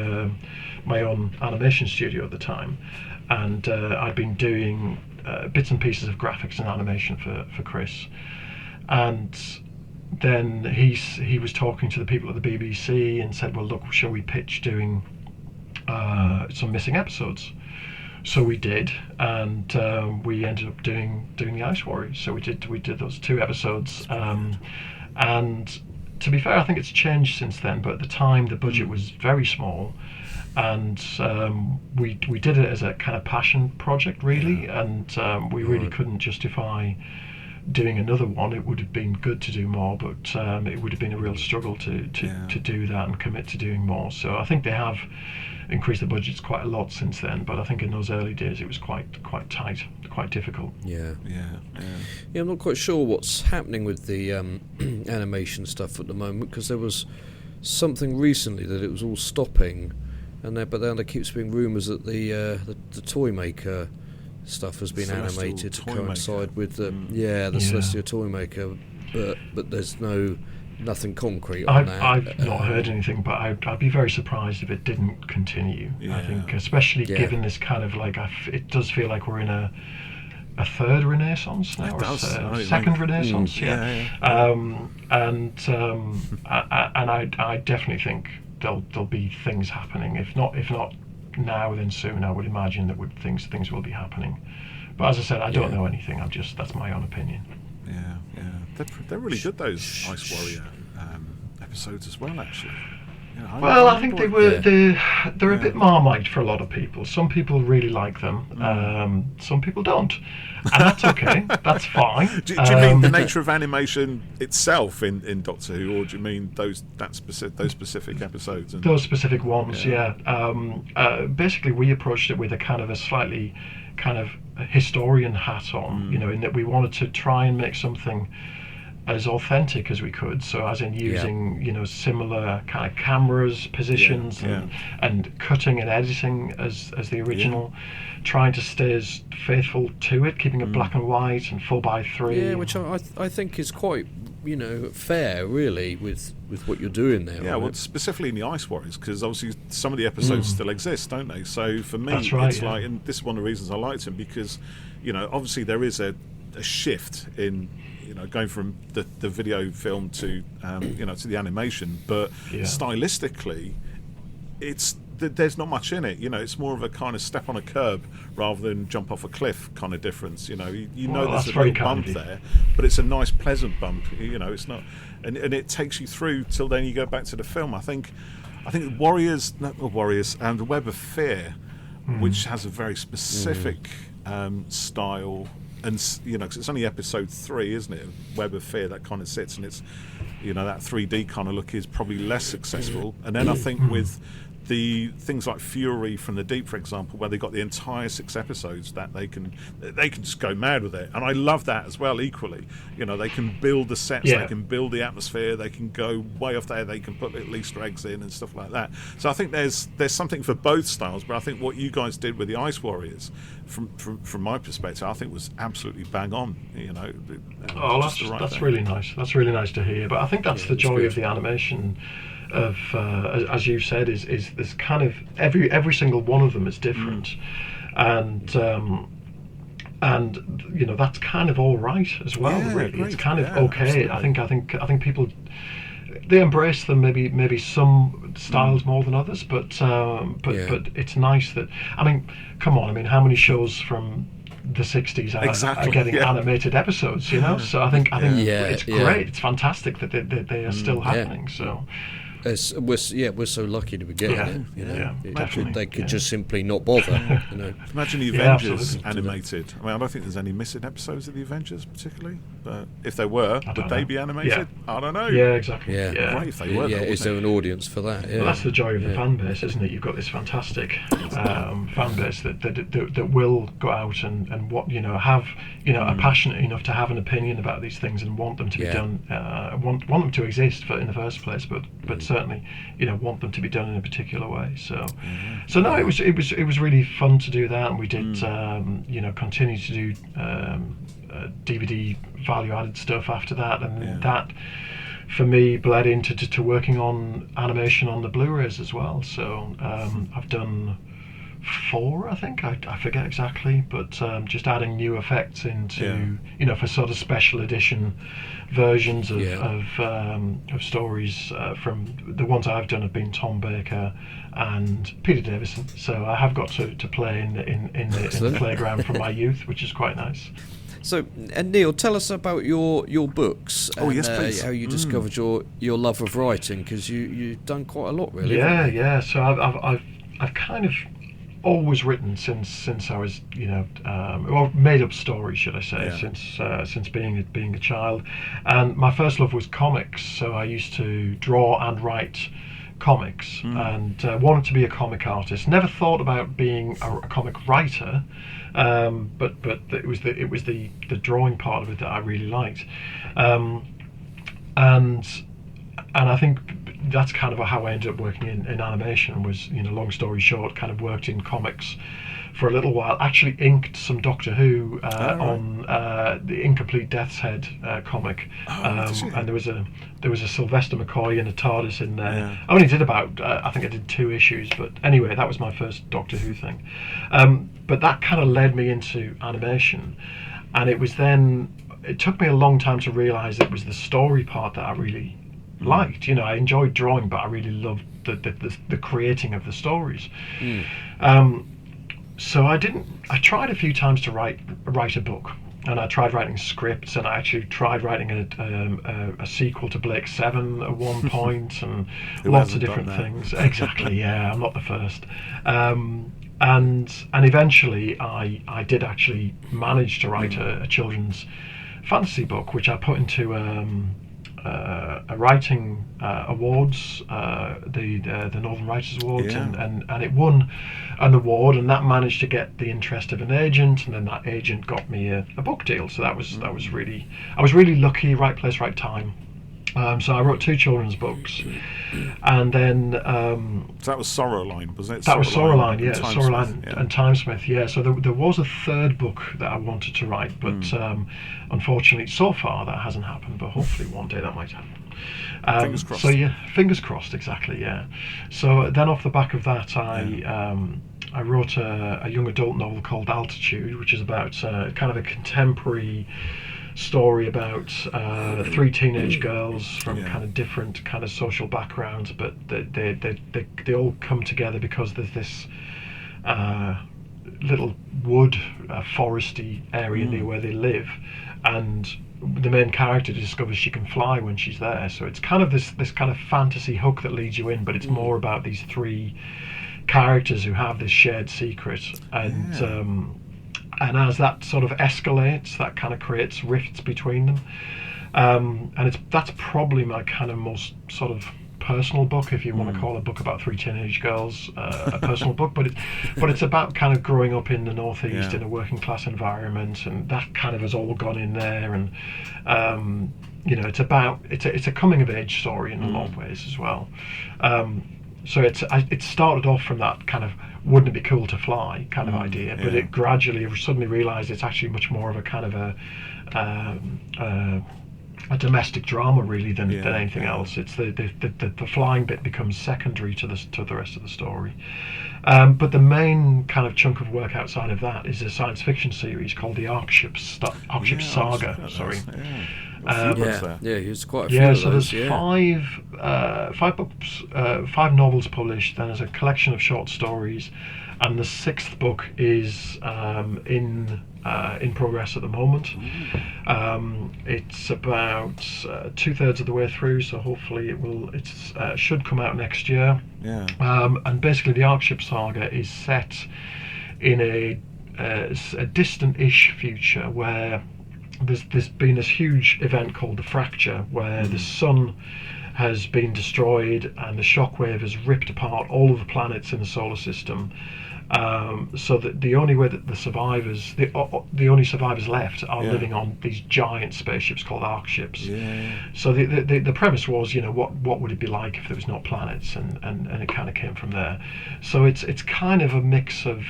my own animation studio at the time, and I'd been doing bits and pieces of graphics and animation for Chris, and then he was talking to the people at the BBC and said, well, look, shall we pitch doing some missing episodes? So we did, and we ended up doing the Ice Warriors. So we did those 2 episodes, and to be fair, I think it's changed since then. But at the time, the budget was very small, and we did it as a kind of passion project, really, and we really couldn't justify doing another one. It would have been good to do more, but it would have been a real struggle to do that and commit to doing more. So I think they have increased the budgets quite a lot since then, but I think in those early days it was quite tight, quite difficult. Yeah, I'm not quite sure what's happening with the animation stuff at the moment, because there was something recently that it was all stopping, but then there keeps being rumours that the toy maker stuff has been Celestial animated to Toy coincide Maker. with the Celestial Toy Maker, but there's nothing concrete on that. I've not heard anything, but I'd be very surprised if it didn't continue. I think, especially given this kind of it does feel like we're in a third renaissance now, or a second renaissance. And I definitely think there'll be things happening. If not now, then soon. I would imagine that things will be happening. But as I said, I don't know anything. that's my own opinion. They're really good, those Ice Warrior episodes as well, actually. I think they're a bit Marmite for a lot of people. Some people really like them, some people don't, and that's okay. That's fine. Do you mean the nature of animation itself in Doctor Who, or do you mean those specific episodes? Those specific ones, basically, we approached it with a slightly kind of historian hat on, in that we wanted to try and make something as authentic as we could, so as in using similar kind of cameras, positions, and cutting and editing as the original, trying to stay as faithful to it, keeping it black and white and 4:3. Which I think is quite fair, really, with what you're doing there. Well, specifically in the Ice Warriors, because obviously some of the episodes still exist, don't they? So for me, it's like, and this is one of the reasons I liked him, because obviously there is a shift in going from the video film to to the animation, but stylistically it's there's not much in it. It's more of a kind of step on a curb rather than jump off a cliff kind of difference. You know there's a little bump there, but it's a nice, pleasant bump. It's not, and it takes you through till then you go back to the film. I think Warriors, and The Web of Fear, which has a very specific style. And because it's only episode 3, isn't it? Web of Fear that kind of sits, and it's that 3D kind of look is probably less successful. And then I think with the things like Fury from the Deep, for example, where they got the entire 6 episodes, that they can just go mad with it, and I love that as well. Equally, they can build the sets, they can build the atmosphere, they can go way off there, they can put little Easter eggs in and stuff like that. So I think there's something for both styles. But I think what you guys did with the Ice Warriors, from my perspective, I think was absolutely bang on. That's really nice. That's really nice to hear. But I think that's the joy of the animation. Of as you said, is this kind of every single one of them is different, and that's kind of all right as well. Really, it's kind of okay. Absolutely. I think people, they embrace them. Maybe some styles more than others, but it's nice that, come on, how many shows from the 60s are getting animated episodes, so I think it's great. It's fantastic that they are still happening. So we're so lucky to be getting it. They could just simply not bother. Imagine the Avengers animated. I don't think there's any missing episodes of the Avengers particularly, but if there were, would they be animated? I don't know. Yeah, exactly. Great if they were. Is there an audience for that? Well, that's the joy of the fan base, isn't it? You've got this fantastic fan base that will go out and what have are passionate enough to have an opinion about these things and want them to be done, want them to exist in the first place, but certainly want them to be done in a particular way. So no, it was really fun to do that, and we did continue to do DVD value added stuff after that, and that for me bled into working on animation on the Blu-rays as well. So I've done 4, I think. I forget exactly, but just adding new effects into for sort of special edition versions of stories. From the ones I've done have been Tom Baker and Peter Davison, so I have got to play in the playground from my youth, which is quite nice. So, and Neil, tell us about your books. Oh, yes, please. How you discovered your love of writing, because you've done quite a lot, really. Yeah. So I've kind of always written since I was or made up stories, should I say, since being a child. And my first love was comics, so I used to draw and write comics, and wanted to be a comic artist. Never thought about being a comic writer, but it was the drawing part of it that I really liked, and I think that's kind of how I ended up working in animation. Was, long story short, kind of worked in comics for a little while. Actually inked some Doctor Who on the Incomplete Death's Head comic, and there was a Sylvester McCoy and a TARDIS in there. Yeah. I only did about I think I did 2 issues, but anyway, that was my first Doctor Who thing. But that kind of led me into animation, and it took me a long time to realise it was the story part that I really liked. I enjoyed drawing, but I really loved the creating of the stories. So I tried a few times to write a book, and I tried writing scripts, and I actually tried writing a sequel to Blake 7 at one point, and lots of different things. Exactly, yeah, I'm not the first. And eventually I did actually manage to write a children's fantasy book, which I put into a writing awards, the Northern Writers Awards, and it won an award, and that managed to get the interest of an agent, and then that agent got me a book deal. So I was really lucky, right place, right time. So I wrote 2 children's books, and then so that was Sorrowline, wasn't it? That was Sorrowline, yeah, Sorrowline and Timesmith, yeah. So there was a 3rd book that I wanted to write, but unfortunately, so far that hasn't happened. But hopefully, one day that might happen. Fingers crossed. So yeah, fingers crossed, exactly, yeah. So then, off the back of that, I wrote a young adult novel called Altitude, which is about kind of a contemporary story about three teenage girls from kind of different kind of social backgrounds, but they all come together because there's this little wood foresty area near where they live, and the main character discovers she can fly when she's there. So it's kind of this kind of fantasy hook that leads you in, but it's more about these three characters who have this shared secret, and as that sort of escalates, that kind of creates rifts between them, and that's probably my kind of most sort of personal book, if you want to call a book about three teenage girls a personal book, but it's about kind of growing up in the Northeast in a working class environment, and that kind of has all gone in there, and it's a coming of age story in a lot of ways as well. So it started off from that kind of wouldn't it be cool to fly kind of idea, but it gradually suddenly realised it's actually much more of a kind of a domestic drama really than anything else. It's the flying bit becomes secondary to the rest of the story, but the main kind of chunk of work outside of that is a science fiction series called the Arkship Saga. There's quite a few of so those. There's five books, 5 novels published. Then there's a collection of short stories, and the 6th book is in progress at the moment. It's about 2/3 of the way through, so hopefully it should come out next year. And basically the Arkship Saga is set in a distant-ish future where there's been this huge event called the Fracture, where the sun has been destroyed and the shockwave has ripped apart all of the planets in the solar system. So that the only way that the only survivors left are living on these giant spaceships called Arkships. So the premise was, what would it be like if there was no planets, and it kind of came from there. So it's kind of a mix of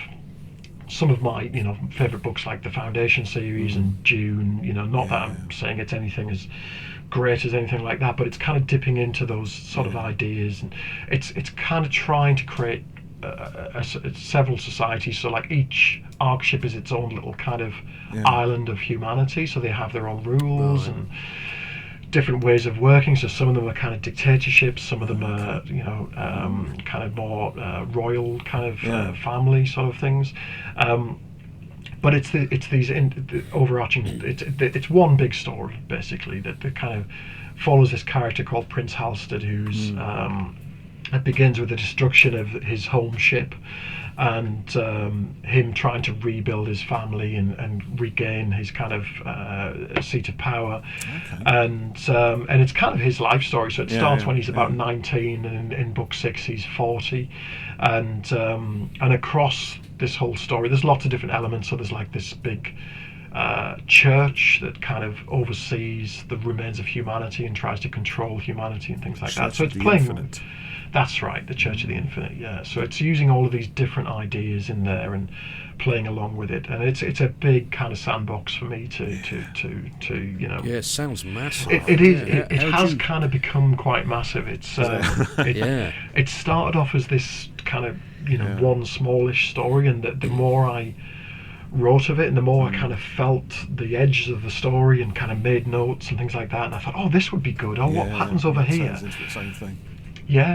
some of my favourite books like the Foundation series and Dune. Not that I'm saying it's anything as great as anything like that, but it's kind of dipping into those sort of ideas, and it's kind of trying to create several societies. So like each Arkship is its own little kind of island of humanity, so they have their own rules and different ways of working. So some of them are kind of dictatorships, some of them are kind of more royal kind of family sort of things, but it's these overarching, it's one big story basically that kind of follows this character called Prince Halstead, who's it begins with the destruction of his home ship, and him trying to rebuild his family and regain his kind of seat of power, and it's kind of his life story. So it starts when he's about 19, and in book 6 he's 40, and across this whole story there's lots of different elements. So there's like this big church that kind of oversees the remains of humanity and tries to control humanity and things like that. So it's playing infinite. That's right, the Church of the Infinite. So it's using all of these different ideas in there and playing along with it, and it's a big kind of sandbox for me to it sounds massive. It is. It has kind of become quite massive. It's it started off as this kind of one smallish story, and the more I wrote of it and the more I kind of felt the edges of the story and kind of made notes and things like that, and I thought, oh, this would be good. Oh, what happens over here? Turns into its own thing.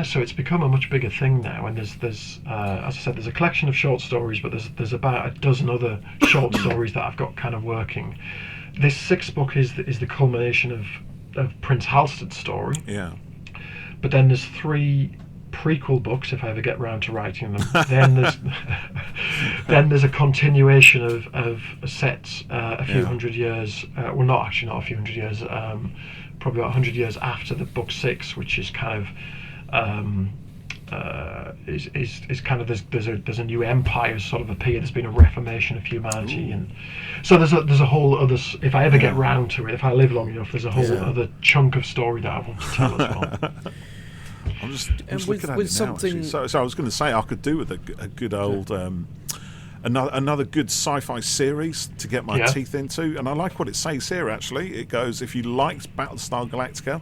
So it's become a much bigger thing now, and there's as I said, there's a collection of short stories, but there's about a dozen other short stories that I've got kind of working. This 6th book is the culmination of Prince Halstead's story. But then there's 3 prequel books, if I ever get round to writing them. Then there's a continuation of sets a few hundred years. Well, not a few hundred years. Probably about 100 years after the book 6, which is kind of is kind of there's a new empire sort of appeared. There's been a reformation of humanity, and so there's a whole other. If I ever get round to it, if I live long enough, there's a whole other chunk of story that I want to tell as well. I'm just looking at it now. So I was going to say I could do with a good old another good sci-fi series to get my teeth into, and I like what it says here. Actually, it goes, if you liked Battlestar Galactica,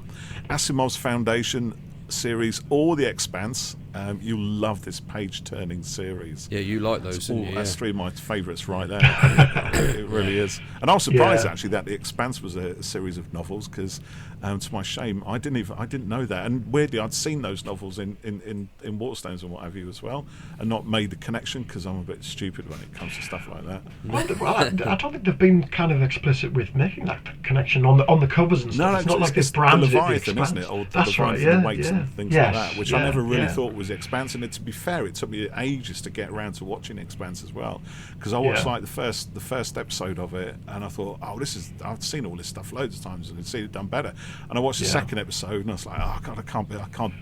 Asimov's Foundation series, or The Expanse, you'll love this page-turning series. Yeah, you like those, didn't you? That's 3 of my favourites right there. It really is. And I was surprised actually that The Expanse was a series of novels, because to my shame, I didn't know that. And weirdly, I'd seen those novels in Waterstones and what have you as well, and not made the connection, because I'm a bit stupid when it comes to stuff like that. Well, I don't think they've been kind of explicit with making that connection on the covers and stuff. No, it's not like it's branded the Leviathan, isn't it? Or that's the right. Leviathan weights and things like that, which I never really thought was Expanse. And to be fair, it took me ages to get around to watching Expanse as well, because I watched like the first episode of it, and I thought, I've seen all this stuff loads of times and I've seen it done better. And I watched the second episode, and I was like, oh God, I can't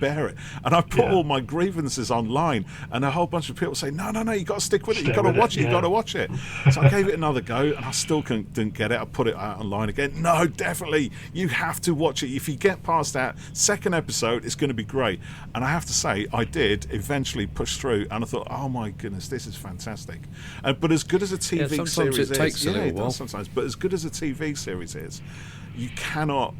bear it. And I put all my grievances online, and a whole bunch of people say, no, you got to stick with it. You got to watch it. You got to watch it. So I gave it another go, and I still didn't get it. I put it out online again. No, definitely, you have to watch it. If you get past that second episode, it's going to be great. And I have to say, I did eventually push through, and I thought, oh my goodness, this is fantastic. But as good as a TV series it takes a little while. Sometimes. But as good as a TV series is, you cannot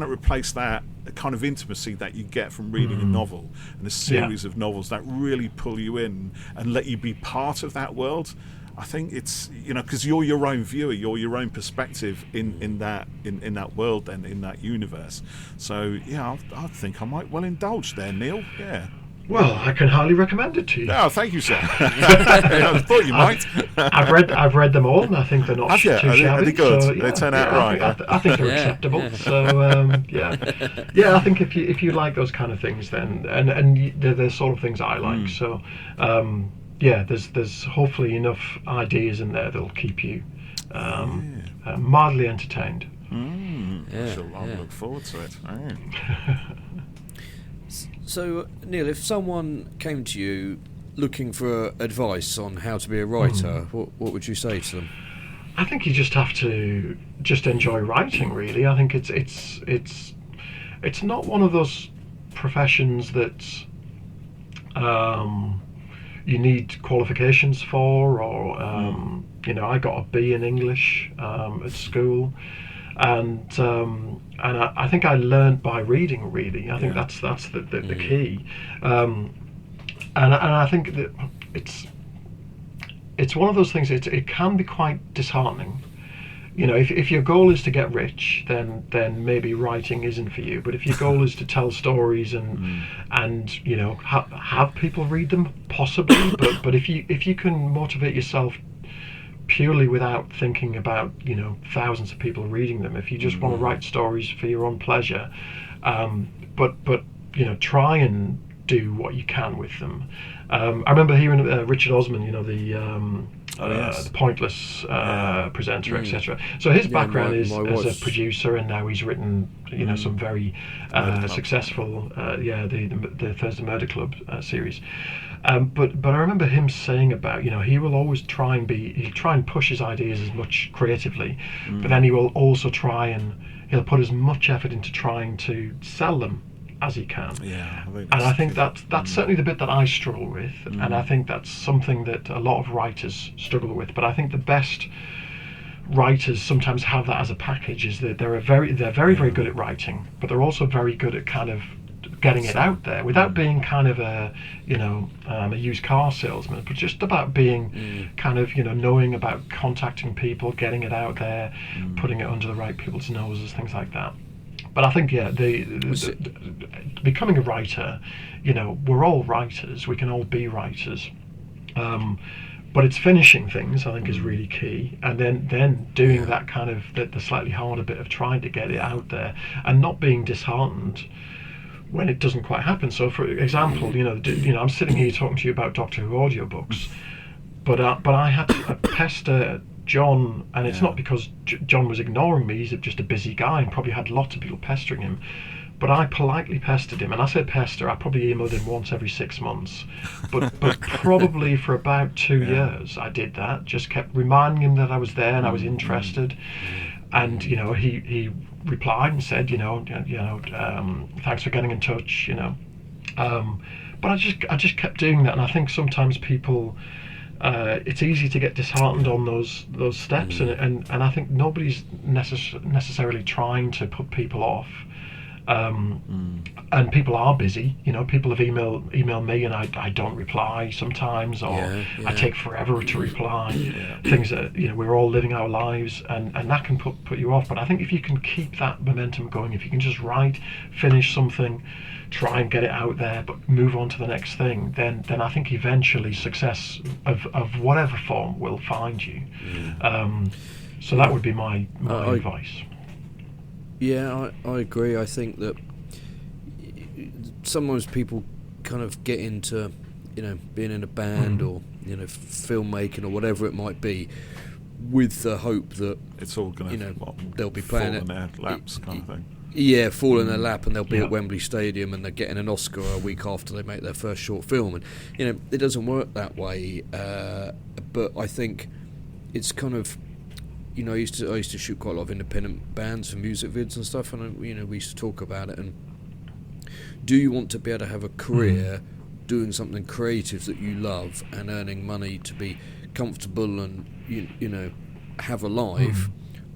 replace that kind of intimacy that you get from reading a novel and a series of novels that really pull you in and let you be part of that world. I think it's, because you're your own viewer, you're your own perspective in that world and in that universe. So I think I might well indulge there, Neil. Yeah. Well, I can highly recommend it to you. Oh, thank you, sir. I thought you might. I've read them all, and I think they're not too shabby. Are they good? So, they turn out right. I think they're acceptable. So I think if you like those kind of things, then and they're the sort of things I like. So there's hopefully enough ideas in there that'll keep you mildly entertained. I'll look forward to it. So, Neil, if someone came to you looking for advice on how to be a writer, what would you say to them? I think you just have to just enjoy writing, really. I think it's not one of those professions that you need qualifications for, or I got a B in English at school. And I think I learned by reading. Really, I think that's the key. And I think that it's one of those things. It can be quite disheartening. If your goal is to get rich, then maybe writing isn't for you. But if your goal is to tell stories and have people read them, possibly. But if you can motivate yourself purely without thinking about thousands of people reading them, if you just want to write stories for your own pleasure, but try and do what you can with them. I remember hearing Richard Osman, the Pointless presenter, etc. So his background is as a producer, and now he's written some very successful the Thursday Murder Club series. But I remember him saying about he will always try and push his ideas as much creatively, but then he will also he'll put as much effort into trying to sell them as he can. I think that's certainly the bit that I struggle with, and I think that's something that a lot of writers struggle with. But I think the best writers sometimes have that as a package, is that they're very very good at writing, but they're also very good at kind of getting it out there without being kind of a used car salesman, but just about being kind of knowing about contacting people, getting it out there, putting it under the right people's noses, things like that. But I think the becoming a writer, we're all writers, we can all be writers, but it's finishing things, I think, is really key, and then doing that kind of the slightly harder bit of trying to get it out there and not being disheartened when it doesn't quite happen. So, for example, I'm sitting here talking to you about Doctor Who audiobooks, but I had to pester John, and it's not because John was ignoring me. He's just a busy guy and probably had lots of people pestering him. But I politely pestered him, and I say pester, I probably emailed him once every 6 months. But probably for about 2 years I did that, just kept reminding him that I was there and I was interested. And he replied and said, thanks for getting in touch, But I just kept doing that, and I think sometimes people, it's easy to get disheartened on those steps, and I think nobody's necessarily trying to put people off. and people are busy. People have emailed me, and I don't reply sometimes, or I take forever to reply. Things that we're all living our lives, and that can put you off. But I think if you can keep that momentum going, if you can just write, finish something, try and get it out there, but move on to the next thing, then I think eventually success of whatever form will find you. So that would be my advice. Yeah, I agree. I think that sometimes people kind of get into, being in a band or, filmmaking or whatever it might be, with the hope that it's all going to, they'll be playing fall in their laps kind of thing. Yeah, fall in their lap, and they'll be at Wembley Stadium, and they're getting an Oscar a week after they make their first short film, and it doesn't work that way. But I think it's kind of, I used to shoot quite a lot of independent bands for music vids and stuff, and we used to talk about it. And do you want to be able to have a career doing something creative that you love and earning money to be comfortable and have a life,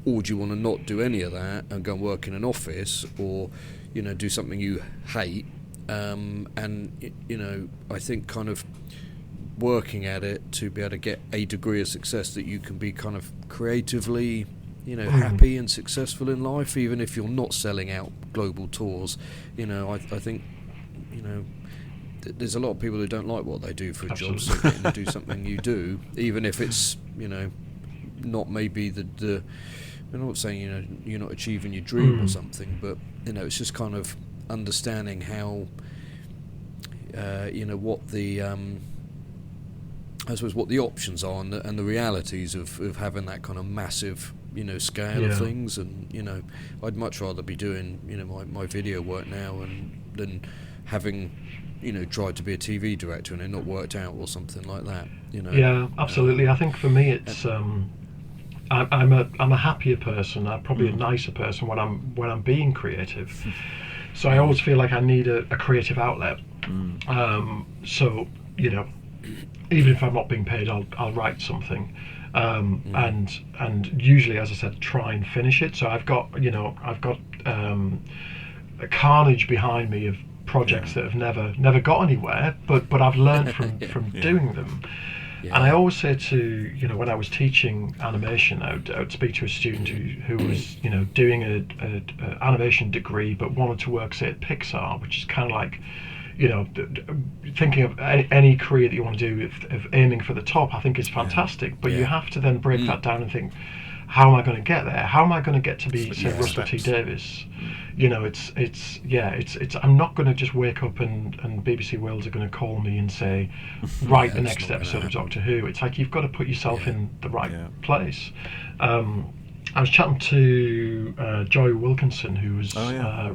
or do you want to not do any of that and go and work in an office, or do something you hate? And I think kind of working at it to be able to get a degree of success that you can be kind of creatively happy and successful in life, even if you're not selling out global tours. I think there's a lot of people who don't like what they do for a job, so getting to do something you do, even if it's not maybe the I'm not saying you're not achieving your dream or something, but it's just kind of understanding how what the I suppose what the options are and the realities of having that kind of massive scale of things. And I'd much rather be doing my video work now than having tried to be a TV director and it not worked out or something like that. Yeah, absolutely. I think for me it's I'm a happier person. I'm probably a nicer person when I'm being creative. So I always feel like I need a creative outlet. So even if I'm not being paid, I'll write something, and usually, as I said, try and finish it. So I've got a carnage behind me of projects that have never got anywhere, but I've learned from doing them. And I always say to when I was teaching animation, I would speak to a student who was doing a animation degree but wanted to work, say, at Pixar, which is kind of like thinking of any career that you want to do of aiming for the top. I think is fantastic, but you have to then break that down and think, how am I going to get there? How am I going to get to be, say, Russell T Davies? It's I'm not going to just wake up and BBC Worlds are going to call me and say, write the next episode of Doctor Who. It's like you've got to put yourself in the right place. I was chatting to Joy Wilkinson, who was I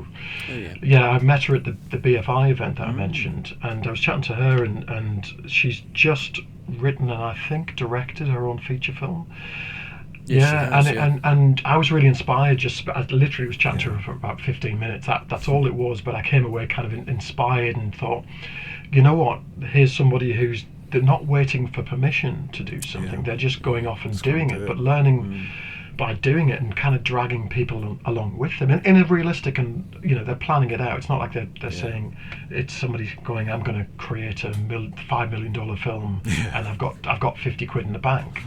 met her at the BFI event that I mentioned, and I was chatting to her, and she's just written and I think directed her own feature film. And I was really inspired. I literally was chatting to her for about 15 minutes. That's all it was, but I came away kind of inspired and thought, you know what? Here's somebody they're not waiting for permission to do something. They're just going off and doing it, but learning by doing it and kind of dragging people along with them in a realistic, and they're planning it out. It's not like they're saying it's somebody going, I'm going to create a $5 million film and I've got 50 quid in the bank.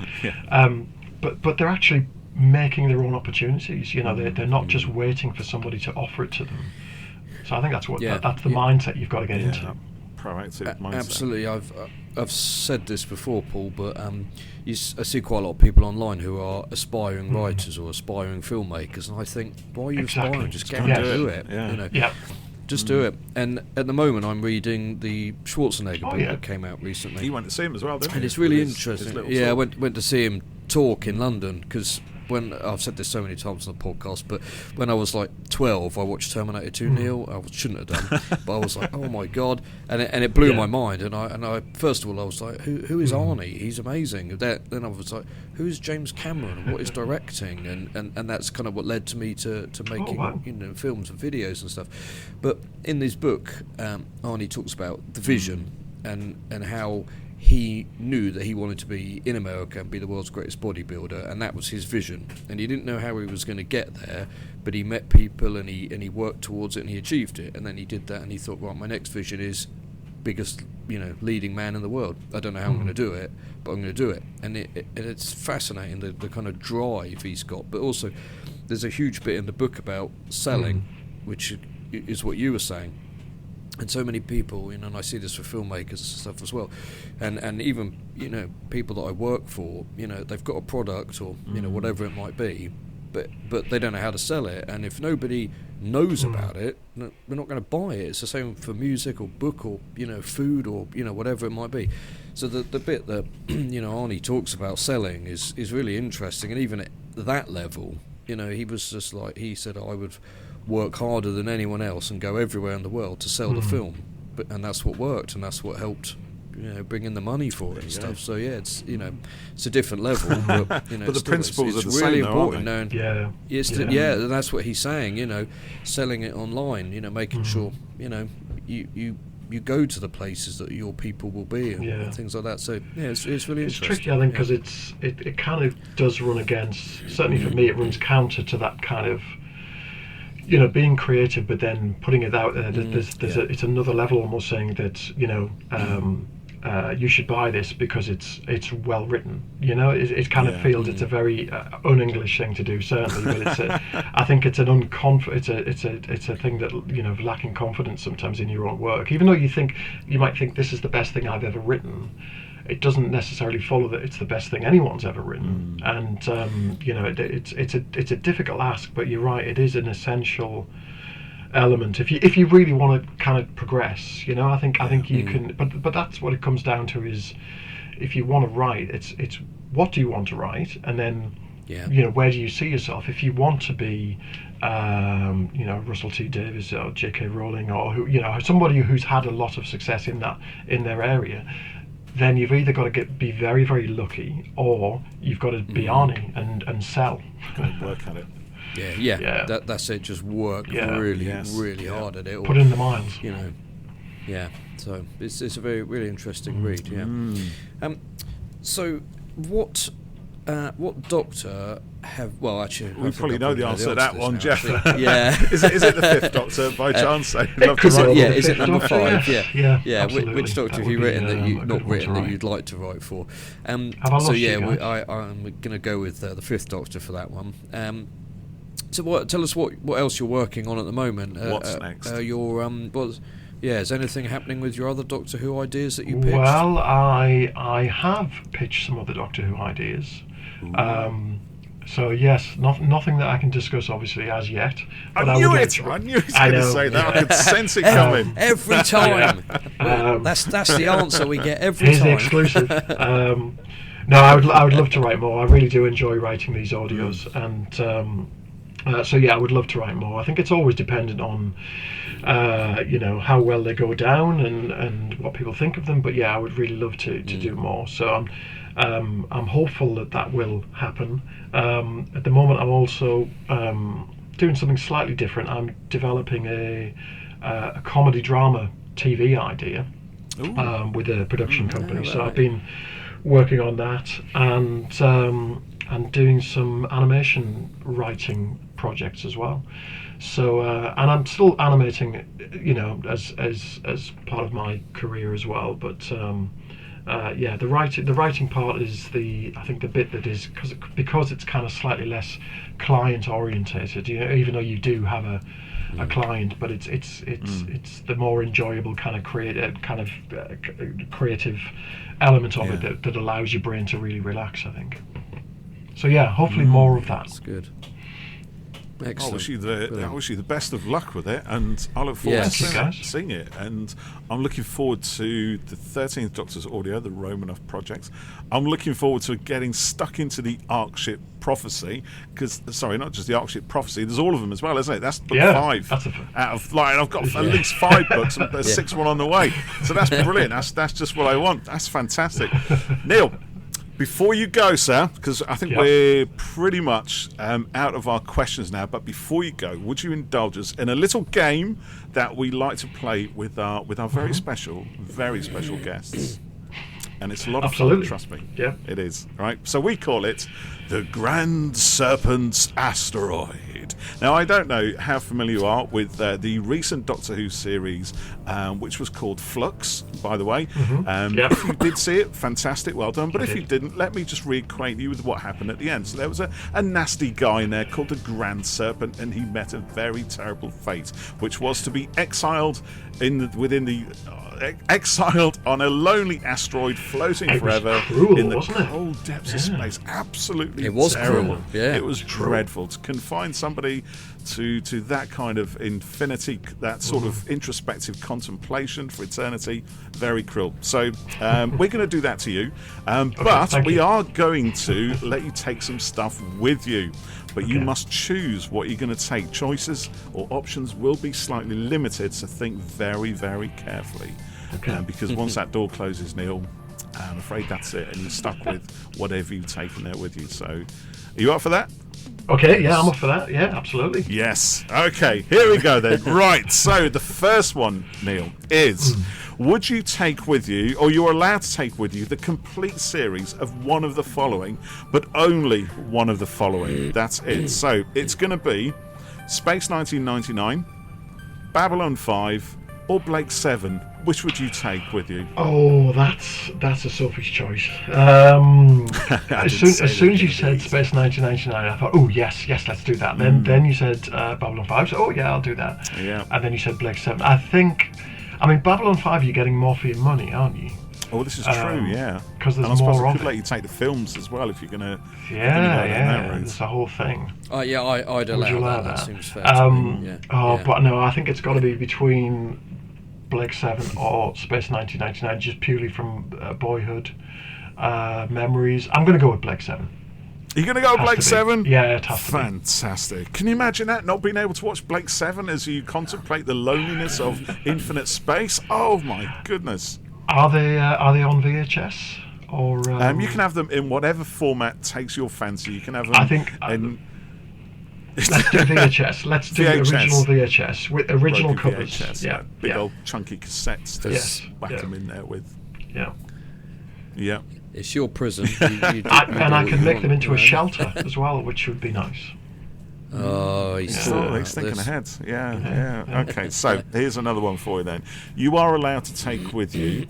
But they're actually making their own opportunities. They're not just waiting for somebody to offer it to them. So I think that's that's the mindset you've got to get into. Proactive mindset. Absolutely. I've said this before, Paul, but I see quite a lot of people online who are aspiring writers or aspiring filmmakers, and I think, why are you aspiring? Just get and do it. Just do it. And at the moment, I'm reading the Schwarzenegger book that came out recently. You went to see him as well, didn't you? And it's really interesting. I went to see him talk in London, because when I've said this so many times on the podcast, but when I was like 12, I watched Terminator 2. Neil, I shouldn't have done, but I was like, oh my god, and it blew my mind. And I first of all I was like, who is Arnie? He's amazing. Then I was like, who is James Cameron? What is directing? And that's kind of what led to me to making films and videos and stuff. But in this book, Arnie talks about the vision and how he knew that he wanted to be in America and be the world's greatest bodybuilder, and that was his vision. And he didn't know how he was going to get there, but he met people and he worked towards it and he achieved it. And then he did that and he thought, right, my next vision is biggest, leading man in the world. I don't know how I'm going to do it, but I'm going to do it. And it's fascinating, the kind of drive he's got. But also, there's a huge bit in the book about selling, which is what you were saying. And so many people, and I see this for filmmakers and stuff as well, and even people that I work for, they've got a product or whatever it might be, but they don't know how to sell it. And if nobody knows about it, they're not going to buy it. It's the same for music or book or food or whatever it might be. So the bit that Arnie talks about selling is really interesting. And even at that level, he was just like, he said, I would work harder than anyone else and go everywhere in the world to sell the film, and that's what worked, and that's what helped bring in the money for it and stuff. So yeah, it's it's a different level, but but the principles it's are the really same, important. Though, And that's what he's saying. Selling it online. Making sure you go to the places that your people will be and things like that. So yeah, it's really interesting. It's tricky, I think, because it kind of does run against. Certainly for me, it runs counter to that kind of. Being creative, but then putting it out there. It's another level, almost saying that you should buy this because it's well written. It kind of feels it's a very un-English thing to do, certainly. But I think it's an it's a thing that lacking confidence sometimes in your own work. Even though you might think this is the best thing I've ever written. It doesn't necessarily follow that it's the best thing anyone's ever written, and it's a difficult ask. But you're right; it is an essential element if you really want to kind of progress. I think you can. But that's what it comes down to: is if you want to write, it's what do you want to write, and then where do you see yourself? If you want to be Russell T Davies or J.K. Rowling or somebody who's had a lot of success in their area. Then you've either got to be very, very lucky, or you've got to be Arnie and sell. Got to work at it. Yeah. That's it. Just work really hard at it. Put in the miles. Yeah. So it's a very really interesting read. Yeah. So what Doctor have? Well, actually, we probably know the answer to that one, now, Jeff. Yeah. Is it the fifth Doctor by chance? Is it number 5? Yeah. Which Doctor have you written that you not written that you'd like to write for? I'm going to go with the fifth Doctor for that one. So tell us what else you're working on at the moment. What's next? Is anything happening with your other Doctor Who ideas that you pitched? Well, I have pitched some other Doctor Who ideas. So yes, nothing that I can discuss obviously as yet. But I knew he was going to say that. I could sense it coming. Every time. That's the answer we get every time. Here's the exclusive. No, I would love to write more. I really do enjoy writing these audios, and I would love to write more. I think it's always dependent on how well they go down and what people think of them. But yeah, I would really love to do more. So I'm hopeful that will happen. At the moment, I'm also doing something slightly different. I'm developing a comedy drama TV idea with a production company. Right. So I've been working on that and doing some animation writing projects as well. So and I'm still animating, as part of my career as well. But the writing part is I think the bit that is because it's kind of slightly less client orientated. Even though you do have a client, but it's the more enjoyable kind of creative element of it that allows your brain to really relax, I think. So yeah, hopefully more of that. That's good. Excellent. I wish you the best of luck with it, and I look forward to seeing it. And I'm looking forward to the 13th Doctor's audio, the Romanov project. I'm looking forward to getting stuck into the Arkship prophecy, not just the Arkship prophecy. There's all of them as well, isn't it? That's book 5 out of I've got at least 5 books, and there's 6th one on the way. So that's brilliant. That's just what I want. That's fantastic, Neil. Before you go, sir, because I think we're pretty much out of our questions now, but before you go, would you indulge us in a little game that we like to play with our very special guests? and it's a lot of fun, trust me. Yeah, it is. Right, so we call it the Grand Serpents Asteroid. Now, I don't know how familiar you are with the recent Doctor Who series, which was called Flux, by the way. If you did see it, fantastic, well done. But if you didn't, let me just reacquaint you with what happened at the end. So there was a nasty guy in there called the Grand Serpent, and he met a very terrible fate, which was to be exiled exiled on a lonely asteroid floating forever in the cold depths of space. Absolutely it was terrible. Cruel. Yeah. It was dreadful to confine somebody to that kind of infinity, that sort of introspective contemplation for eternity. Very cruel. So we're going to do that to you, but we are going to let you take some stuff with you. But you must choose what you're going to take. Choices or options will be slightly limited, so think very, very carefully. Because once that door closes, Neil, I'm afraid that's it, and you're stuck with whatever you've taken there with you. So, are you up for that? Okay, yeah, I'm up for that. Yeah, absolutely. Yes. Okay, here we go then. Right, so the first one, Neil, is... Would you take with you, or you're allowed to take with you, the complete series of one of the following, but only one of the following? That's it. So it's going to be Space 1999, Babylon 5, or Blake 7. Which would you take with you? Oh, that's a Sophie's choice. As soon as you said Space 1999, I thought, oh yes, let's do that. Then you said Babylon 5, so I'll do that. Yeah. And then you said Blake 7. I mean, Babylon 5, you're getting more for your money, aren't you? Oh, this is true, yeah. Because there's and I more I of could it. let you take the films as well if you're going to. Yeah, it's a whole thing. Yeah, I'd allow that. That seems fair. But no, I think it's got to be between Blake 7 or Space 1999, just purely from boyhood memories. I'm going to go with Blake 7. You're going to go with Blake 7? Yeah, it has to be. Fantastic. Can you imagine that, not being able to watch Blake 7 as you contemplate the loneliness of infinite space? Oh, my goodness. Are they on VHS? Or you can have them in whatever format takes your fancy. You can have them I think... Let's do VHS. Let's do the original VHS with original covers. VHS, big old chunky cassettes to whack them in there with. Yeah. It's your prison. And I can make them into a shelter as well, which would be nice. Oh, he's thinking ahead. Yeah. Okay, so here's another one for you then. You are allowed to take with you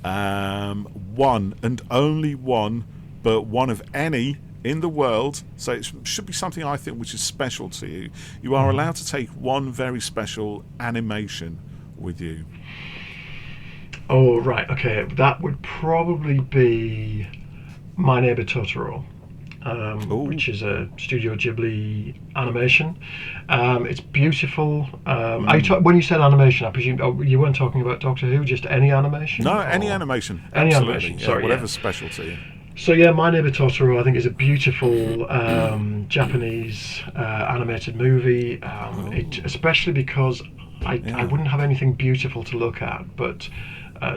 one and only one, but one of any in the world, so it should be something I think which is special to you. You are allowed to take one very special animation with you. Oh, right, okay. That would probably be My Neighbor Totoro, which is a Studio Ghibli animation. It's beautiful. When you said animation, I presume you weren't talking about Doctor Who, just any animation? No, any animation. Any Absolutely. animation, sorry. Whatever's special to you. So My Neighbor Totoro, I think, is a beautiful Japanese animated movie, especially because I wouldn't have anything beautiful to look at, but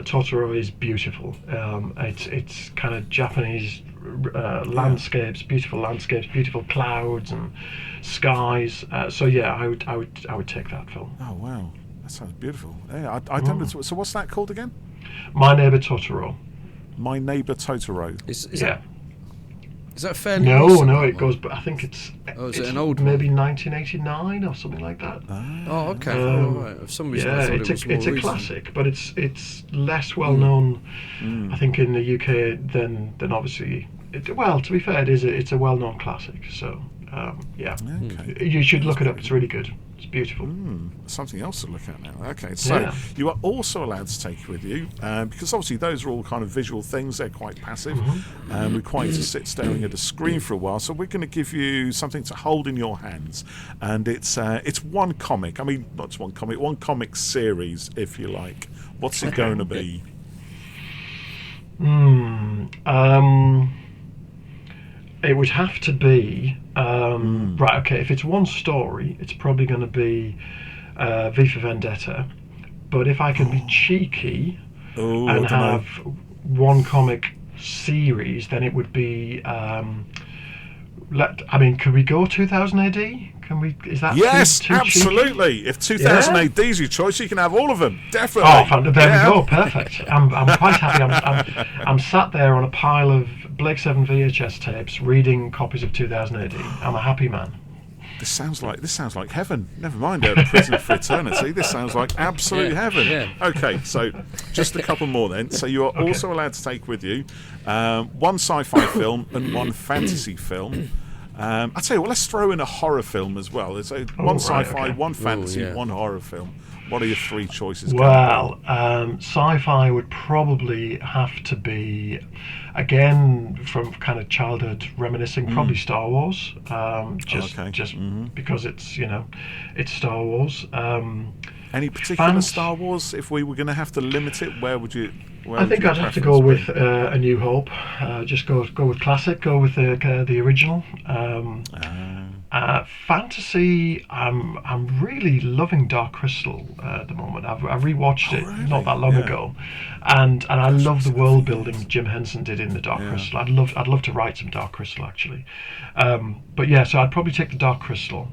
Totoro is beautiful. It's kind of Japanese landscapes, beautiful clouds and skies. I would take that film. Oh wow, that sounds beautiful. Yeah, I don't know. So what's that called again? My Neighbor Totoro. My Neighbor Totoro. Is that fairly? No, it goes. But I think it's. Oh, is it an old maybe 1989 or something like that. Oh, okay. Right. For some reason, I thought it was more it's a classic, but it's less well known. I think in the UK than obviously. To be fair, it's a well known classic. So Okay. You should look it up. It's really good. It's beautiful. Something else to look at now. Okay, so you are also allowed to take with you, because obviously those are all kind of visual things. They're quite passive. Require you to sit staring at a screen for a while. So we're going to give you something to hold in your hands, and it's one comic. I mean, not one comic, one comic series, if you like. What's it going to be? It would have to be right. Okay, if it's one story, it's probably going to be V for Vendetta. But if I can be cheeky and have one comic series, then it would be Could we go 2000 AD? Can we? Is that yes, too absolutely. cheeky? If 2000 AD is your choice, you can have all of them. Definitely. Oh, there we go. Perfect. I'm quite happy. I'm sat there on a pile of Blake 7 VHS tapes, reading copies of 2000 AD. I'm a happy man. This sounds like heaven. Never mind prison for eternity. This sounds like absolute heaven. Yeah. Okay, so just a couple more then. So you are also allowed to take with you one sci-fi film and one fantasy film. I'll tell you what, let's throw in a horror film as well. There's one sci-fi, one fantasy, one horror film. What are your three choices? Well, sci-fi would probably have to be, again, from kind of childhood reminiscing, probably Star Wars. Just because it's Star Wars. Any particular Star Wars? If we were going to have to limit it, where would you? I think I'd have to go with A New Hope. Just go with classic. Go with the original. Fantasy. I'm really loving Dark Crystal at the moment. I've rewatched it not that long ago, and I love the world building Jim Henson did in the Dark Crystal. I'd love to write some Dark Crystal actually. But yeah, so I'd probably take the Dark Crystal.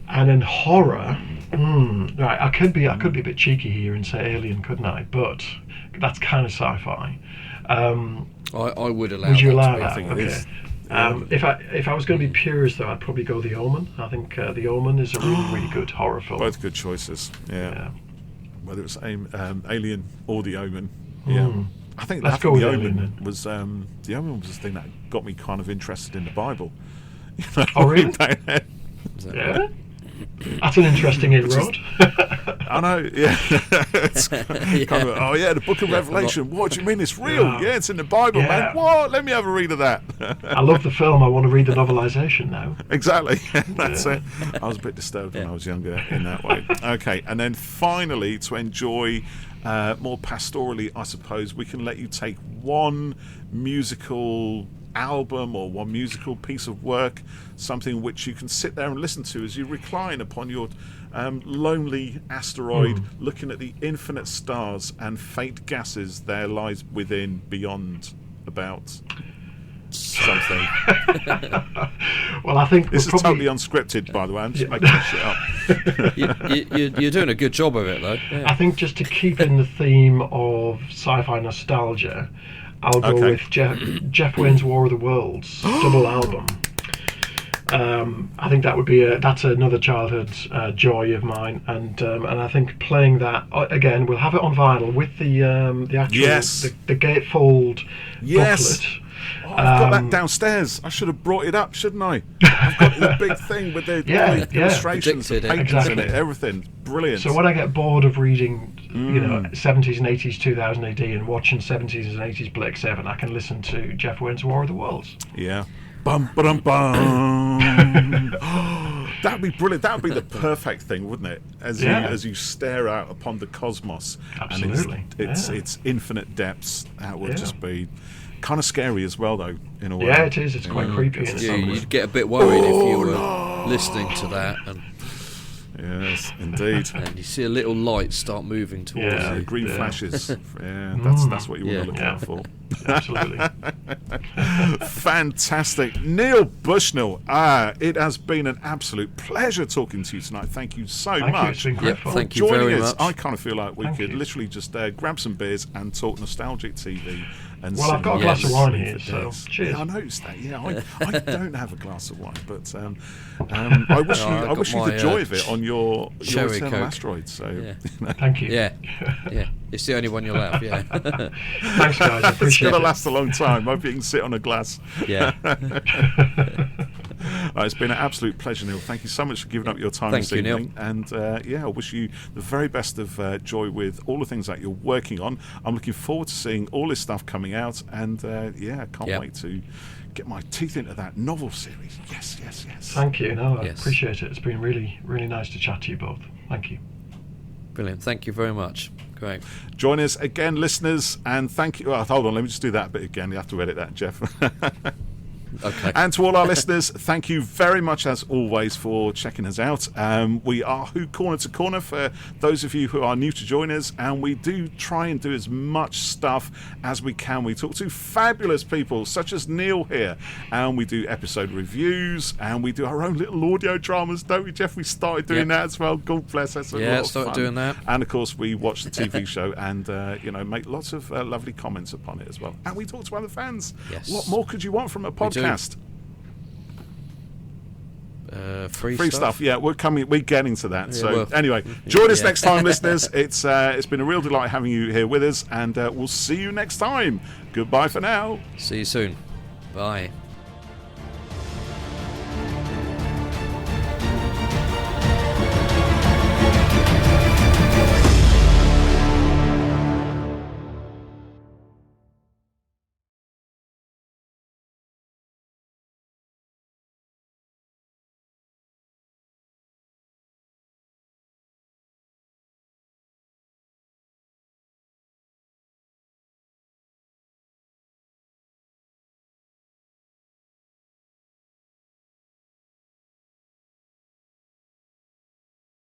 And in horror, right, I could be a bit cheeky here and say Alien, couldn't I? But that's kind of sci-fi. I would allow. Would you allow I that? think Okay. it is. If I was going to be purist though, I'd probably go The Omen. I think The Omen is a really good horror film. Both good choices. Yeah. Whether it's Alien or The Omen. Yeah. I think Let's go with The Alien, Omen was the Omen was the thing that got me kind of interested in the Bible. Oh really? Yeah. That's an interesting inroad. I know, yeah. It's kind of, the Book of Revelation. What do you mean it's real? Yeah, it's in the Bible, man. What? Let me have a read of that. I love the film. I want to read the novelisation now. Exactly. That's it. I was a bit disturbed when I was younger in that way. Okay, and then finally, to enjoy more pastorally, I suppose, we can let you take one musical album or one musical piece of work, something which you can sit there and listen to as you recline upon your lonely asteroid, looking at the infinite stars and faint gases there lies within, beyond, about something. Well, I think this is totally unscripted, by the way. I'm just making this shit up. You're doing a good job of it, though. Yeah. I think just to keep in the theme of sci-fi nostalgia, I'll go with Jeff Wayne's War of the Worlds double album. I think that would be that's another childhood joy of mine, and I think playing that again, we'll have it on vinyl with the actual the gatefold booklet. Oh, I've got that downstairs. I should have brought it up, shouldn't I? I've got the big thing with the illustrations, the paintings in it, everything. Brilliant. So when I get bored of reading, 70s and 80s 2000 AD and watching 70s and 80s Blake 7, I can listen to Jeff Wayne's War of the Worlds. Yeah. Bum, ba-dum, bum. That'd be brilliant. That would be the perfect thing, wouldn't it? As you stare out upon the cosmos. Absolutely. And its infinite depths. That would just be kind of scary as well, though, in a way. Yeah, it is. It's quite creepy. You'd get a bit worried if you were listening to that. Yes, indeed. And you see a little light start moving towards you. Green flashes. That's what you want to look out for. Absolutely. Fantastic. Niel Bushnell, it has been an absolute pleasure talking to you tonight. Thank you so much. It's been great fun. Thank you very much. I kind of feel like we could literally just grab some beers and talk nostalgic TV. And I've got a glass of wine here, so cheers. Yeah, I noticed that. Yeah, I don't have a glass of wine, but I wish you the joy of it on your eternal asteroid. So thank you. Yeah, it's the only one you'll have. Yeah. Thanks, guys. I appreciate it. It's going to last a long time. I hope you can sit on a glass. Yeah. It's been an absolute pleasure, Neil. Thank you so much for giving up your time this evening. Neil. And I wish you the very best of joy with all the things that you're working on. I'm looking forward to seeing all this stuff coming out, and I can't wait to get my teeth into that novel series. Yes. Thank you. I appreciate it. It's been really, really nice to chat to you both. Thank you. Brilliant. Thank you very much. Great. Join us again, listeners, and thank you. Hold on, let me just do that bit again. You have to edit that, Jeff. Okay. And to all our listeners, thank you very much as always for checking us out. We are Who Corner to Corner for those of you who are new to join us, and we do try and do as much stuff as we can. We talk to fabulous people such as Neil here, and we do episode reviews, and we do our own little audio dramas, don't we, Jeff? We started doing that as well. God bless us. Started doing that. And of course we watch the TV show and make lots of lovely comments upon it as well. And we talk to other fans. Yes. What more could you want from a podcast? Free stuff. Yeah, we're getting to that. Anyway, join us next time, listeners. It's been a real delight having you here with us, and we'll see you next time. Goodbye for now. See you soon. Bye.